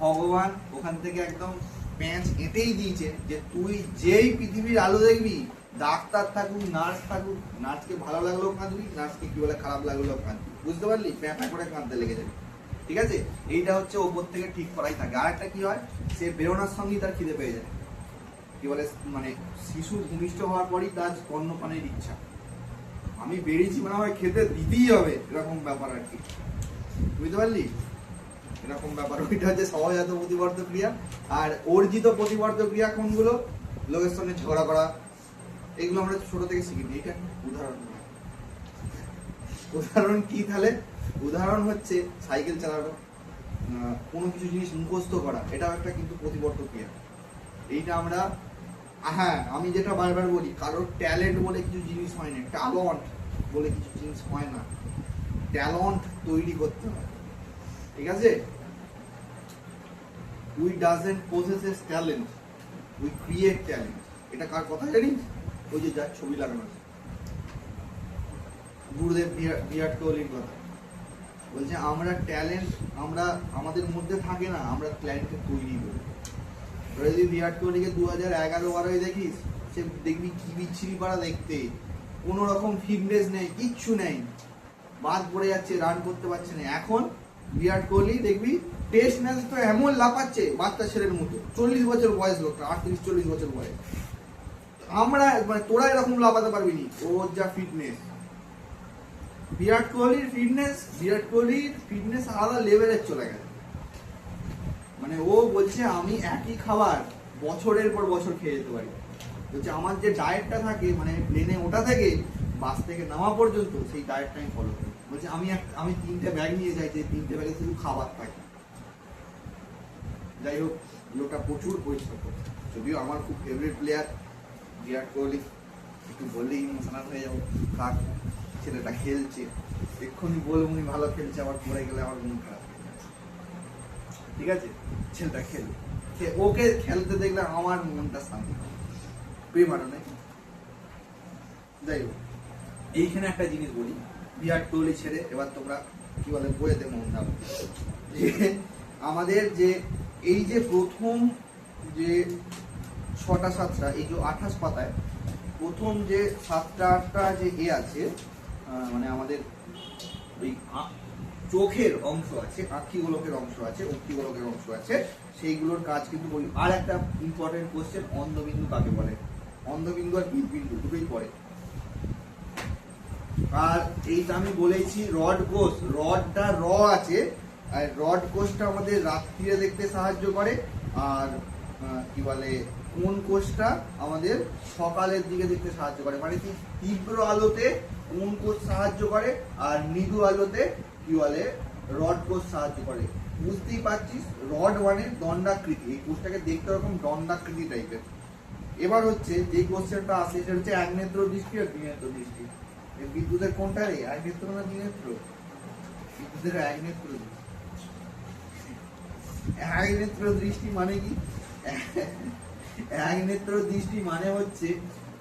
ভগবান ওখান থেকে একদম প্যাঁচ এঁটেই দিয়েছে, যে তুই যেই পৃথিবীর আলো দেখবি, ডাক্তার থাকুক নার্স থাকুক, নার্সকে ভালো লাগলেও কাঁদবি, নার্সকে কি বলে খারাপ লাগলেও কাঁদবি, বুঝতে পারলি? প্যাঁ প্যাঁ করে কাঁদতে লেগে যাবে, ঠিক আছে? এইটা হচ্ছে ওপর থেকে ঠিক করাই থাকে। আর একটা কি হয়, সে বেরোনোর সঙ্গেই তার খিদে পেয়ে যায়, কি বলে মানে শিশু ভূমিষ্ঠ হওয়ার পরই তার স্তন্যপানের ইচ্ছা, আমি বেরিয়েছি মানে আমার খেতে দিতেই হবে, এরকম ব্যাপার আর কি, বুঝতে পারলি? এরকম ব্যাপার। ওইটা হচ্ছে সহজাত প্রতিবর্ত ক্রিয়া। আর অর্জিত প্রতিবর্ত ক্রিয়া কোনগুলো? লোকের সঙ্গে ঝগড়া করা, এগুলো আমরা ছোট থেকে শিখিনি। এটা উদাহরণ। উদাহরণ কি তাহলে? উদাহরণ হচ্ছে সাইকেল চালানো, কোনো কিছু জিনিস মুখস্থ করা, এটাও একটা কিন্তু প্রতিবর্ত ক্রিয়া। এইটা আমরা, হ্যাঁ আমি যেটা বারবার বলি, কারোর ট্যালেন্ট বলে কিছু জিনিস হয় না, ট্যালেন্ট বলে কিছু জিনিস হয় না, ট্যালেন্ট তৈরি করতে হয়, ঠিক আছে? We doesn't possess talent, we create talent. এটা কার কথা জানিস? ওই যে যার ছবি লাগানো আছে, গুরুদেব বিরাট কোহলির কথা বলছে, আমরা ট্যালেন্ট আমরা আমাদের মধ্যে থাকে না, আমরা ট্যালেন্টকে তৈরি করি। যদি বিরাট কোহলিকে 2011-12 দেখিস, সে দেখবি কি বিচ্ছিরি পারা দেখতে, কোনো রকম ফিটনেস নেই, কিচ্ছু নেই, বাদ পড়ে যাচ্ছে, রান করতে পারছে না। এখন বিরাট কোহলি দেখবি টেস্ট ম্যাচ তো এমন লাফাচ্ছে বাচ্চা ছেলের মতো, 40 বছর বয়স, লোকটা 38-40 বছর বয়স। আমরা মানে তোরা এরকম লাফাতে পারবি নি, ওর যা ফিটনেস। বিরাট কোহলির ফিটনেস আলাদা লেভেলের চলে গেছে। মানে ও বলছে আমি একই খাবার বছরের পর বছর খেয়ে যেতে পারি, বলছে আমার যে ডায়েটটা থাকে, মানে প্লেনে ওঠা থেকে বাস থেকে নামা পর্যন্ত, সেই ডায়েটটা আমি ফলো করি। বলছে আমি 3টে ব্যাগ নিয়ে যাই, যে 3টে ব্যাগে শুধু খাবার থাকে। যাই হোক, লোকটা প্রচুর পরিশ্রম করছে। যদিও আমার খুব ফেভারিট প্লেয়ার বিরাট কোহলি, একটু বললেই ইমোশনাল হয়ে যাবো। কাক ছেলেটা খেলছে, এক্ষুনি বলবো উনি ভালো খেলছে, আবার পড়ে গেলে আমার মন খারাপ, ঠিক আছে? ছেলেটা খেলবে, ওকে খেলতে দেখলে আমার মনটা শান্তি, প্রেমানো নাকি? যাই হোক, এইখানে একটা জিনিস বলি, বিরাট কোহলি ছেড়ে এবার তোমরা কি বলে বইয়েতে মন দাও, যে আমাদের যে এই যে প্রথম যে 6টা 7টা এই যে 28 পাতায় প্রথম যে 7টা 8টা যে আছে মানে আমাদের ওই চোখের অংশ আছে, আঁখি গোলকের অংশ আছে, অক্ষি গোলকের অংশ আছে, সেইগুলোর কাজ কিন্তু বলি। আর একটা ইম্পর্টেন্ট কোশ্চেন, অন্ধবিন্দু কাকে বলে? অন্ধবিন্দু আর বিন্দু দুটোই পড়ে। আর এইটা আমি বলেছি রড কোষ, রডটা আছে, আর রড কোষটা আমাদের রাত্রিরে দেখতে সাহায্য করে, আর কি বলে কোন কোষটা আমাদের সকালের দিকে দেখতে সাহায্য করে। মানে কি তীব্র আলোতে কোন কোষ সাহায্য করে, আর মৃদু আলোতে কি বলে রড কোষ সাহায্য করে। বুঝতেই পারছিস, রড মানে দণ্ডাকৃতি, এই কোষটাকে দেখতে রকম দণ্ডাকৃতি টাইপের। এবার হচ্ছে যে কোশ্চেনটা আসে সেটা হচ্ছে একনেত্র দৃষ্টি আর দ্বিনেত্র দৃষ্টি। বিদ্যুতের কোনটা রে, একনেত্র না দ্বিনেত্র? বিদ্যুতের একনেত্র দৃষ্টি। একনেত্র দৃষ্টি মানে কি? একনেত্র দৃষ্টি মানে হচ্ছে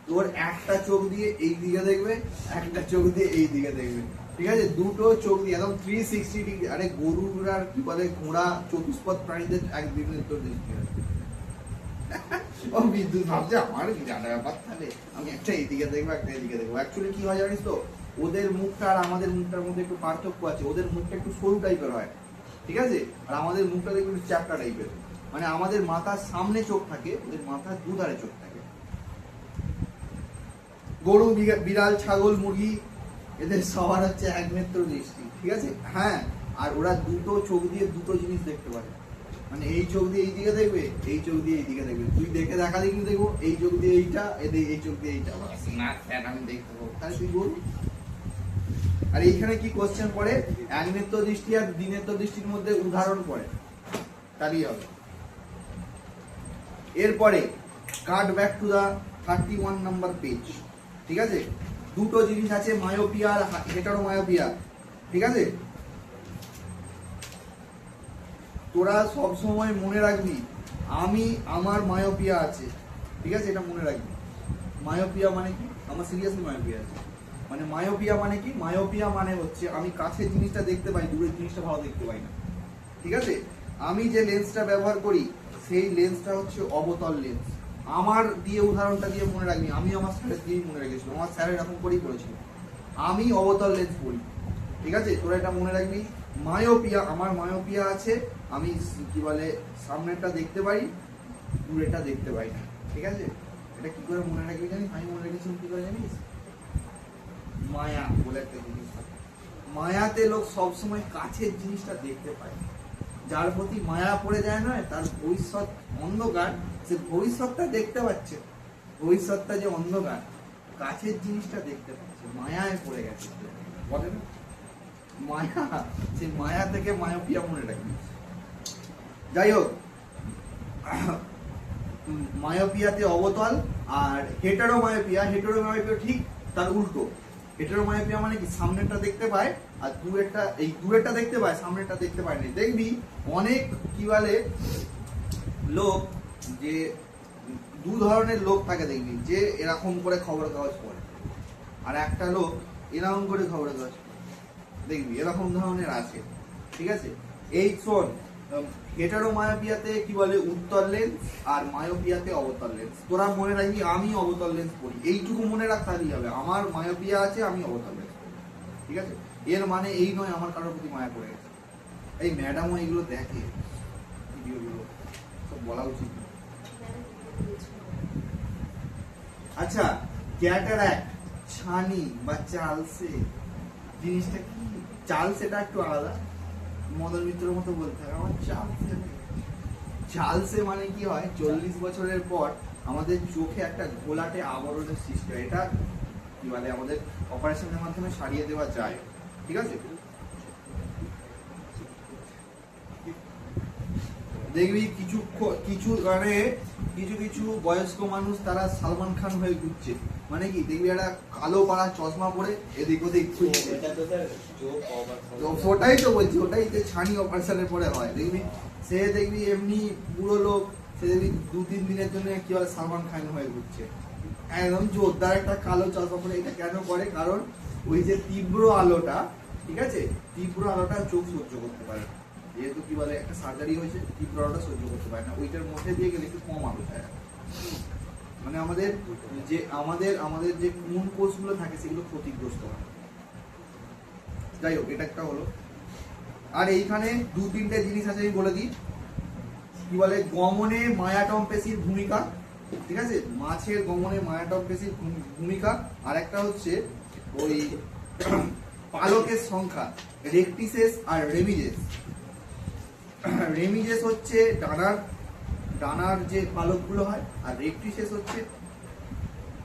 তোর একটা চোখ দিয়ে এই দিকে দেখবে, একটা চোখ দিয়ে এই দিকে দেখবে, ঠিক আছে? দুটো চোখ দিয়ে একদম 360 ডিগ্রি। আরে গরুর আর কি বলে ঘোড়া, চতুষ্পদ প্রাণীদের এক দ্বিনেত্র দৃষ্টি আছে। ও বিদ্যুৎ ভাবছে আমার কি জানা ব্যাপার, তাহলে আমি একটা এইদিকে দেখবো, একটা এইদিকে দেখবো। অ্যাকচুয়ালি কি হয় জানিস তো, ওদের মুখটা আর আমাদের মুখটার মধ্যে একটু পার্থক্য আছে। ওদের মুখটা একটু সরু টাইপের হয়, ঠিক আছে? আর আমাদের মুখটা দেখবে একটু চ্যাপটা টাইপের। মানে আমাদের মাথার সামনে চোখ থাকে, ওদের মাথার দুধারে চোখ থাকে। গরু, বিড়াল, ছাগল, মুরগি এদের সবার হচ্ছে একনেত্র দৃষ্টি, ঠিক আছে? হ্যাঁ, আর ওরা দুটো চোখ দিয়ে দুটো জিনিস দেখতে পারে। মানে এই চোখ দিয়ে এই দিকে দেখবে, এই চোখ দিয়ে এই দিকে দেখবে। তুই দেখে দেখালে কিন্তু দেখবো এই চোখ দিয়ে এইটা, এই চোখ দিয়ে এইটা, না আমি দেখতে পাবো, তাহলে তুই বল। আর এইখানে কি কোশ্চেন পড়ে, একনেত্র দৃষ্টি আর দ্বিনেত্র দৃষ্টির মধ্যে উদাহরণ পড়ে, তারই হবে। এরপরে cut back to the 31 number page, ঠিক আছে? দুটো জিনিস আছে, মায়োপিয়া আর হেটারোমায়োপিয়া, ঠিক আছে? তোরা সব সময় মনে রাখবি আমার মায়োপিয়া আছে, ঠিক আছে? এটা মনে রাখবি। মায়োপিয়া মানে কি? আমার সিরিয়াসলি মায়োপিয়া আছে। মানে মায়োপিয়া মানে কি? মায়োপিয়া মানে হচ্ছে আমি কাছের জিনিসটা দেখতে পাই, দূরের জিনিসটা ভালো দেখতে পাই না, ঠিক আছে? আমি যে লেন্সটা ব্যবহার করি সেই লেন্সটা হচ্ছে অবতল লেন্স। আমার দিয়ে উদাহরণটা দিয়ে মনে রাখবি, আমি আমার স্যারের দিয়েই মনে রেখেছিলাম, আমার স্যার এরকম করেই করেছিল। আমি অবতল লেন্স পরি, ঠিক আছে? তোরা এটা মনে রাখবি। মায়োপিয়া, আমার মায়োপিয়া আছে, আমি কি বলে সামনেরটা দেখতে পাই, দূরেরটা দেখতে পাই না, ঠিক আছে? এটা কি করে মনে রাখবি জানিস? আমি মনে রেখেছিলাম কি করে জানিস? মায়া বলে একটা জিনিস, মায়াতে লোক সবসময় কাছের জিনিসটা দেখতে পায়। যার প্রতি মায়া পড়ে যায় না, তার ভবিষ্যৎ অন্ধকার, সে ভবিষ্যৎটা দেখতে পাচ্ছে। ভবিষ্যৎটা যে অন্ধকার, কাছের জিনিসটা দেখতে পাচ্ছে, মায়ায় পড়ে গেছে, বলে না? মায়া, সেই মায়া থেকে মায়োপিয়া মনে রাখবি। যাই হোক, মায়োপিয়াতে অবতল, আর হেটারোমায়োপিয়া ঠিক তার উল্টো। হেটারোমায়োপিয়া মানে কি? সামনেরটা দেখতে পায় আর দূরেরটা, এই দূরেরটা দেখতে পায়, সামনেরটা দেখতে পায় না। দেখবি অনেক কি বলে লোক, যে দু ধরনের লোক থাকে দেখবি, যে এরকম করে খবরের কাগজ পড়ে, আর একটা লোক এরকম করে খবরের কাগজ পড়ে, দেখবি এরকম ধরনের আছে, ঠিক আছে? এই শোন, হেটারোমায়োপিয়াতে কি বলে উত্তল লেন্স, আর মায়োপিয়াতে অবতল লেন্স। তোরা মনে রাখবি আমি অবতল লেন্স পড়ি, এইটুকু মনে রাখ, তাহলেই হবে। আমার মায়োপিয়া আছে, আমি অবতল লেন্স পড়ি, ঠিক আছে? এর মানে এই নয় আমার কারোর প্রতি মায়া পড়ে গেছে। এই ম্যাডামও এগুলো দেখে, ভিডিওগুলো সব বলা উচিত। আচ্ছা, ক্যাটারাক্ট, ছানি বা চালসে জিনিসটা কি? চালসেটা একটু আলাদা, মদন মিত্রের মতো বলতে হবে আমার চালসে। চালসে মানে কি হয়, 40 বছরের পর আমাদের চোখে একটা ঘোলাটে আবরণের সৃষ্টি হয়। এটা কি বলে আমাদের অপারেশনের মাধ্যমে সারিয়ে দেওয়া যায়, ঠিক আছে? দেখবি কিছু মানে কিছু বয়স্ক মানুষ তারা সালমান খান হয়ে ঘুরছে। মানে কি দেখবি একটা কালো পাড়া চশমা পরে এদিক ওদিক ঘুরছে। ওটাই তো বলছি, ওটাই যে ছানি অপারেশনের পরে হয়। দেখবি এমনি বুড়ো লোক, সে দেখবি 2-3 দিনের জন্য কি বলে সালমান খান হয়ে ঘুরছে, একদম জোরদার একটা কালো চশমা পরে। এটা কেন করে? কারণ ওই যে তীব্র আলোটা, ঠিক আছে, তীব্র আলোটা চোখ সহ্য করতে পারে, যেহেতু কি বলে একটা সার্জারি হয়েছে, তীব্রতা সহ্য করতে পারে না, ওইটার মধ্যে দিয়ে গেলে একটু কম আলো যায়। মানে আমাদের যে কোন কোষগুলো থাকে সেগুলো ক্ষতিগ্রস্ত হয়। যাই হোক, এটা একটা হলো। আর এইখানে 2-3টে জিনিস আছে আমি বলে দিই। কি বলে, গমনে মায়াটম পেশির ভূমিকা, ঠিক আছে, মাছের গমনে মায়াটম পেশির ভূমিকা। আর একটা হচ্ছে ওই পালকের সংখ্যা, রেকটিসেস আর রেমিজেস। রেমিজেস হচ্ছে ডানার যে পালকগুলো হয়, আর রেকটিসেস হচ্ছে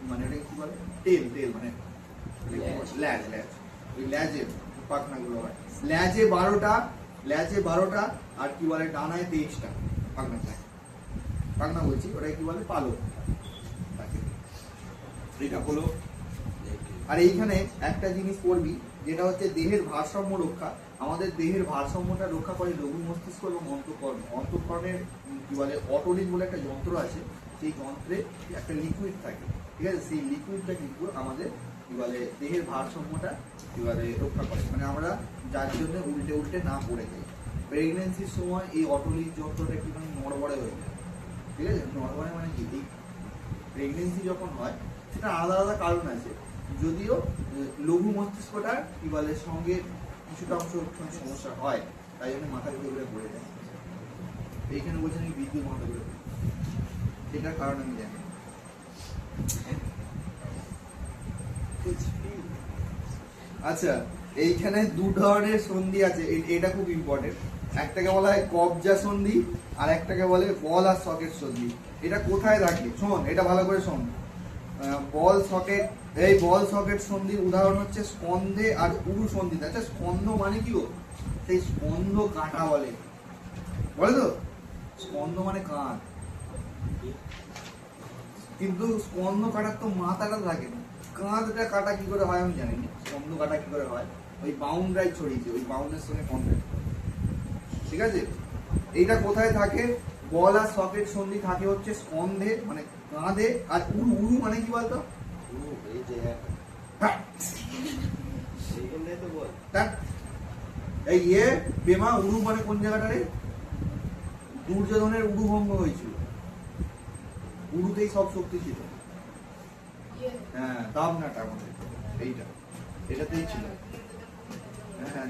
মানে এটা কি বলে, টেল মানে ল্যাজ, ওই ল্যাজের পাখনাগুলো হয়। ল্যাজে 12টা আর কি বলে ডানায় 23টা পাখনা থাকে। পাখনা বলছি, ওটা কি বলে, পালক থাকে। এটা হলো। আর এইখানে একটা জিনিস পড়বি, যেটা হচ্ছে দেহের ভারসাম্য রক্ষা। আমাদের দেহের ভারসাম্যটা রক্ষা করে লঘু মস্তিষ্ক এবং অন্তঃকর্ণ। অন্তঃকর্ণের কি বলে অটোলিন বলে একটা যন্ত্র আছে, সেই যন্ত্রে একটা লিকুইড থাকে, ঠিক আছে, সেই লিকুইডটা কিন্তু আমাদের কি বলে দেহের ভারসাম্যটা কি বলে রক্ষা করে। মানে আমরা যার জন্য উল্টে না পড়ে যাই। প্রেগনেন্সির সময় এই অটোলিন যন্ত্রটা একটুখানি নড়বড়ে হয়ে যায়, ঠিক আছে। নড়বড়ে মানে কি, এই প্রেগনেন্সি যখন হয় সেটা আলাদা কারণ আছে, যদিও লঘু মস্তিষ্কটা কি বলে সঙ্গে কিছুটা অংশ সমস্যা হয়, তাই জন্য মাথা ঘুরে পড়ে যায়। এইখানে বলছেন বিদ্যুৎ মাথা ঘুরে, এটার কারণ আমি জানি। আচ্ছা, এইখানে 2 ধরনের সন্ধি আছে, এটা খুব ইম্পর্টেন্ট। একটাকে বলা হয় কবজা সন্ধি, আর একটাকে বলে বল আর সকেট সন্ধি। এটা কোথায় থাকে শোন, এটা ভালো করে শোন। বল সকেট সন্ধির উদাহরণ হচ্ছে স্কন্ধে আর উরু সন্ধি। আচ্ছা, স্কন্ধ মানে কি গো? সেই স্কন্ধ কাটা বলে তো, স্কন্ধ মানে কাঁধ, কিন্তু স্কন্ধ কাটার তো মাথাটা থাকে না। কাঁধটা কাটা কি করে হয় আমি জানি না, স্কন্ধ কাটা কি করে হয় ওই বাউন্ডাই ছড়িয়েছে, ওই বাউন্ডের সঙ্গে কন্ট্যাক্ট, ঠিক আছে। এইটা কোথায় থাকে? বল আর সকেট সন্ধি থাকে হচ্ছে স্কন্ধে মানে কাঁধে, আর উরু মানে কি বলতো, এই বেমা উরু মানে কোন জায়গাটারে? দুর্যোধনের উরু ভঙ্গ হয়েছিল, উরুতেই সব শক্তি ছিল। হ্যাঁ, দাবনাটা আমাদের এটাতেই ছিল। হ্যাঁ,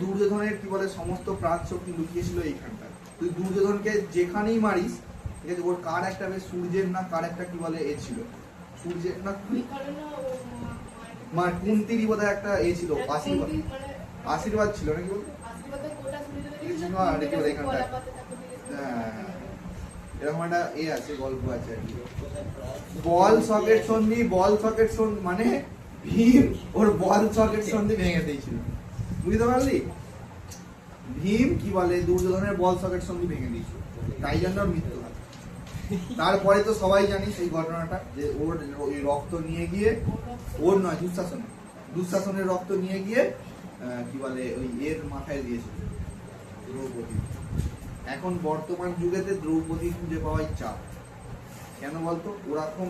দুর্যোধনের কি বলে সমস্ত প্রাণ শক্তি লুকিয়েছিল এইখানটা। তুই দুর্যোধনকে যেখানেই মারিস, ঠিক আছে, ওর কার একটা বেশ সূর্যের না কার একটা কি বলে এ ছিল, সূর্যের না কুন্তিরই বোধহয় একটা এ ছিল, আশীর্বাদ ছিল নাকি বলতো, এখানটা এরকম একটা এ আছে, গল্প আছে আর কি। বল সকেট সন্ধি মানে ভীম ওর বল সকেট সন্ধি ভেঙে দিয়েছিল, বুঝতে পারলি? ভীম কি বলে দুর্যোধনের বল সকেট সন্ধি ভেঙে দিয়েছিল, তাই জন্য মৃত্যু হয়। তারপরে তো সবাই জানি সেই ঘটনাটা, যে ওর ওই রক্ত নিয়ে গিয়ে, ওর নয় দুঃশাসনের রক্ত নিয়ে গিয়ে কি বলে ওই এর মাথায় দিয়েছিল, দ্রৌপদী। এখন বর্তমান যুগেতে দ্রৌপদী খুঁজে পাওয়াই চাপ। কেন বলতো? ওরকম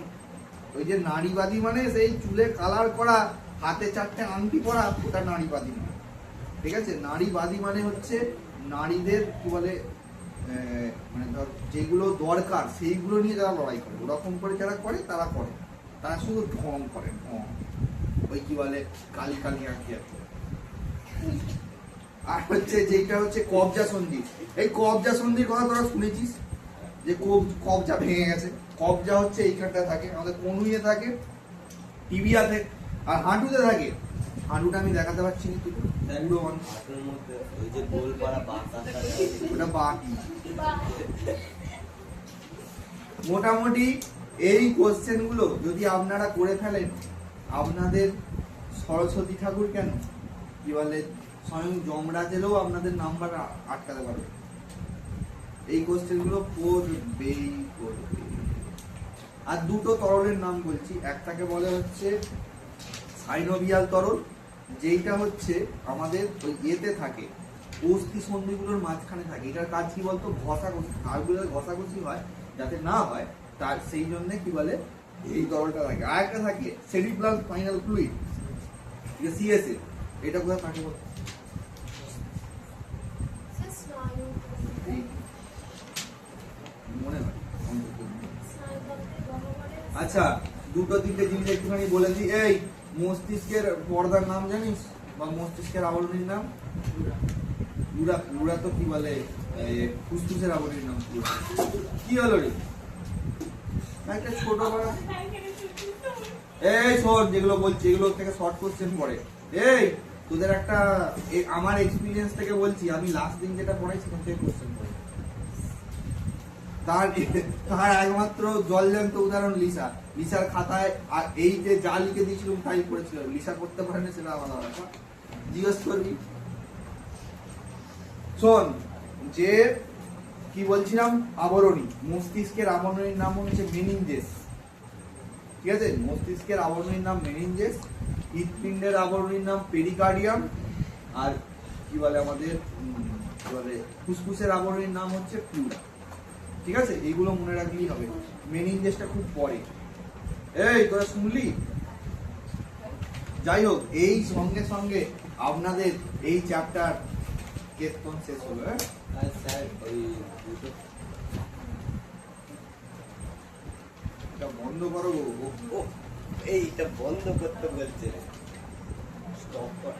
ওই যে নারীবাদী মানে সেই চুলে কালার করা, হাতে 4টে আংটি পরা, ওটা নারীবাদী মানে, ঠিক আছে। নারীবাদী মানে হচ্ছে নারীদের কি বলে মানে ধর যেগুলো দরকার সেইগুলো নিয়ে যারা লড়াই করে, ওরকম করে যারা করে তারা শুধু ঢং করে, ওই কি বলে কালি আঁকি আছে। আর হচ্ছে যেটা হচ্ছে কবজা সন্ধি। এই কবজা সন্ধির কথা তোরা শুনেছিস, যে কবজা ভেঙে গেছে। কবজা হচ্ছে এইখানটা থাকে, আমাদের কনুইয়ে থাকে, টিবিয়াতে, আর হাঁটুতে থাকে। হাঁটুটা আমি দেখাতে পারছি না, ওটা বাকি। মোটামুটি এই কোশ্চেন গুলো যদি আপনারা করে ফেলেন, আপনাদের সরস্বতী ঠাকুর কেন কি বলে স্বয়ং যমরাজেরও আপনাদের নাম্বার আটকাতে পারবে। এই কোশ্চেন গুলো করবেই। আর 2টো তরলের নাম বলছি, একটাকে বলে হচ্ছে সাইনোভিয়াল তরল, যেইটা হচ্ছে আমাদের ওই এতে থাকে, অস্থি সন্ধিগুলোর মাঝখানে থাকে। এটার কাজ কি বলতো? ঘষাঘষি, হাড়গুলোর ঘষাঘষি হয় যাতে না হয়, তার সেই জন্য কি বলে এই তরলটা থাকে। আর একটা থাকে সেরিব্রাল স্পাইনাল ফ্লুইড, সিএসএ। এটা কোথায় থাকে বলতো? আচ্ছা, দুটো তিনটে জিনিস একটুখানি বলে দিই। এই মস্তিষ্কের পর্দার নাম জানিস, বা মস্তিষ্কের আবরণীর নাম? পুরা পুরা তো কি বলে, ফুসফুসের আবরণীর নাম পুরা। কি হলো রে? একটা ছোট বড়, এই শোন, যেগুলো বলছি এগুলো থেকে শর্ট কোশ্চেন পড়ে। এই তোদের একটা আমার এক্সপিরিয়েন্স থেকে বলছি, আমি লাস্ট দিন যেটা পড়াইছি সেখান থেকে কোশ্চেন পড়ে। তার একমাত্র জলজ্যান্ত উদাহরণ লিসা। লিসার খাতায় এই যে যা লিখে দিয়েছিলাম তাই পড়েছিল। লিসা করতে পারেনি সেটা আলাদা ব্যাপার, জিজ্ঞেস করবি। শোন, যে কি বলছিলাম, আবরণী, মস্তিষ্কের আবরণীর নাম হচ্ছে মেনিনজেস। ঠিক আছে, মস্তিষ্কের আবরণীর নাম মেনিনজেস, হৃৎপিণ্ডের আবরণীর নাম পেরিকার্ডিয়াম, আর কি বলে আমাদের কি বলে ফুসফুসের আবরণীর নাম হচ্ছে প্লুরা। ঠিক আছে, এইগুলো মনে রাখলেই হবে। মেনিনজেসটা খুব পরে। এই তোরা শুনলি? যাই হোক, এই সঙ্গে সঙ্গে আপনাদের এই চ্যাপ্টার কেতন শেষ হলো। স্যার ওই এটা বন্ধ করো। এইটা বন্ধ করতে বলছে, স্টপ কর।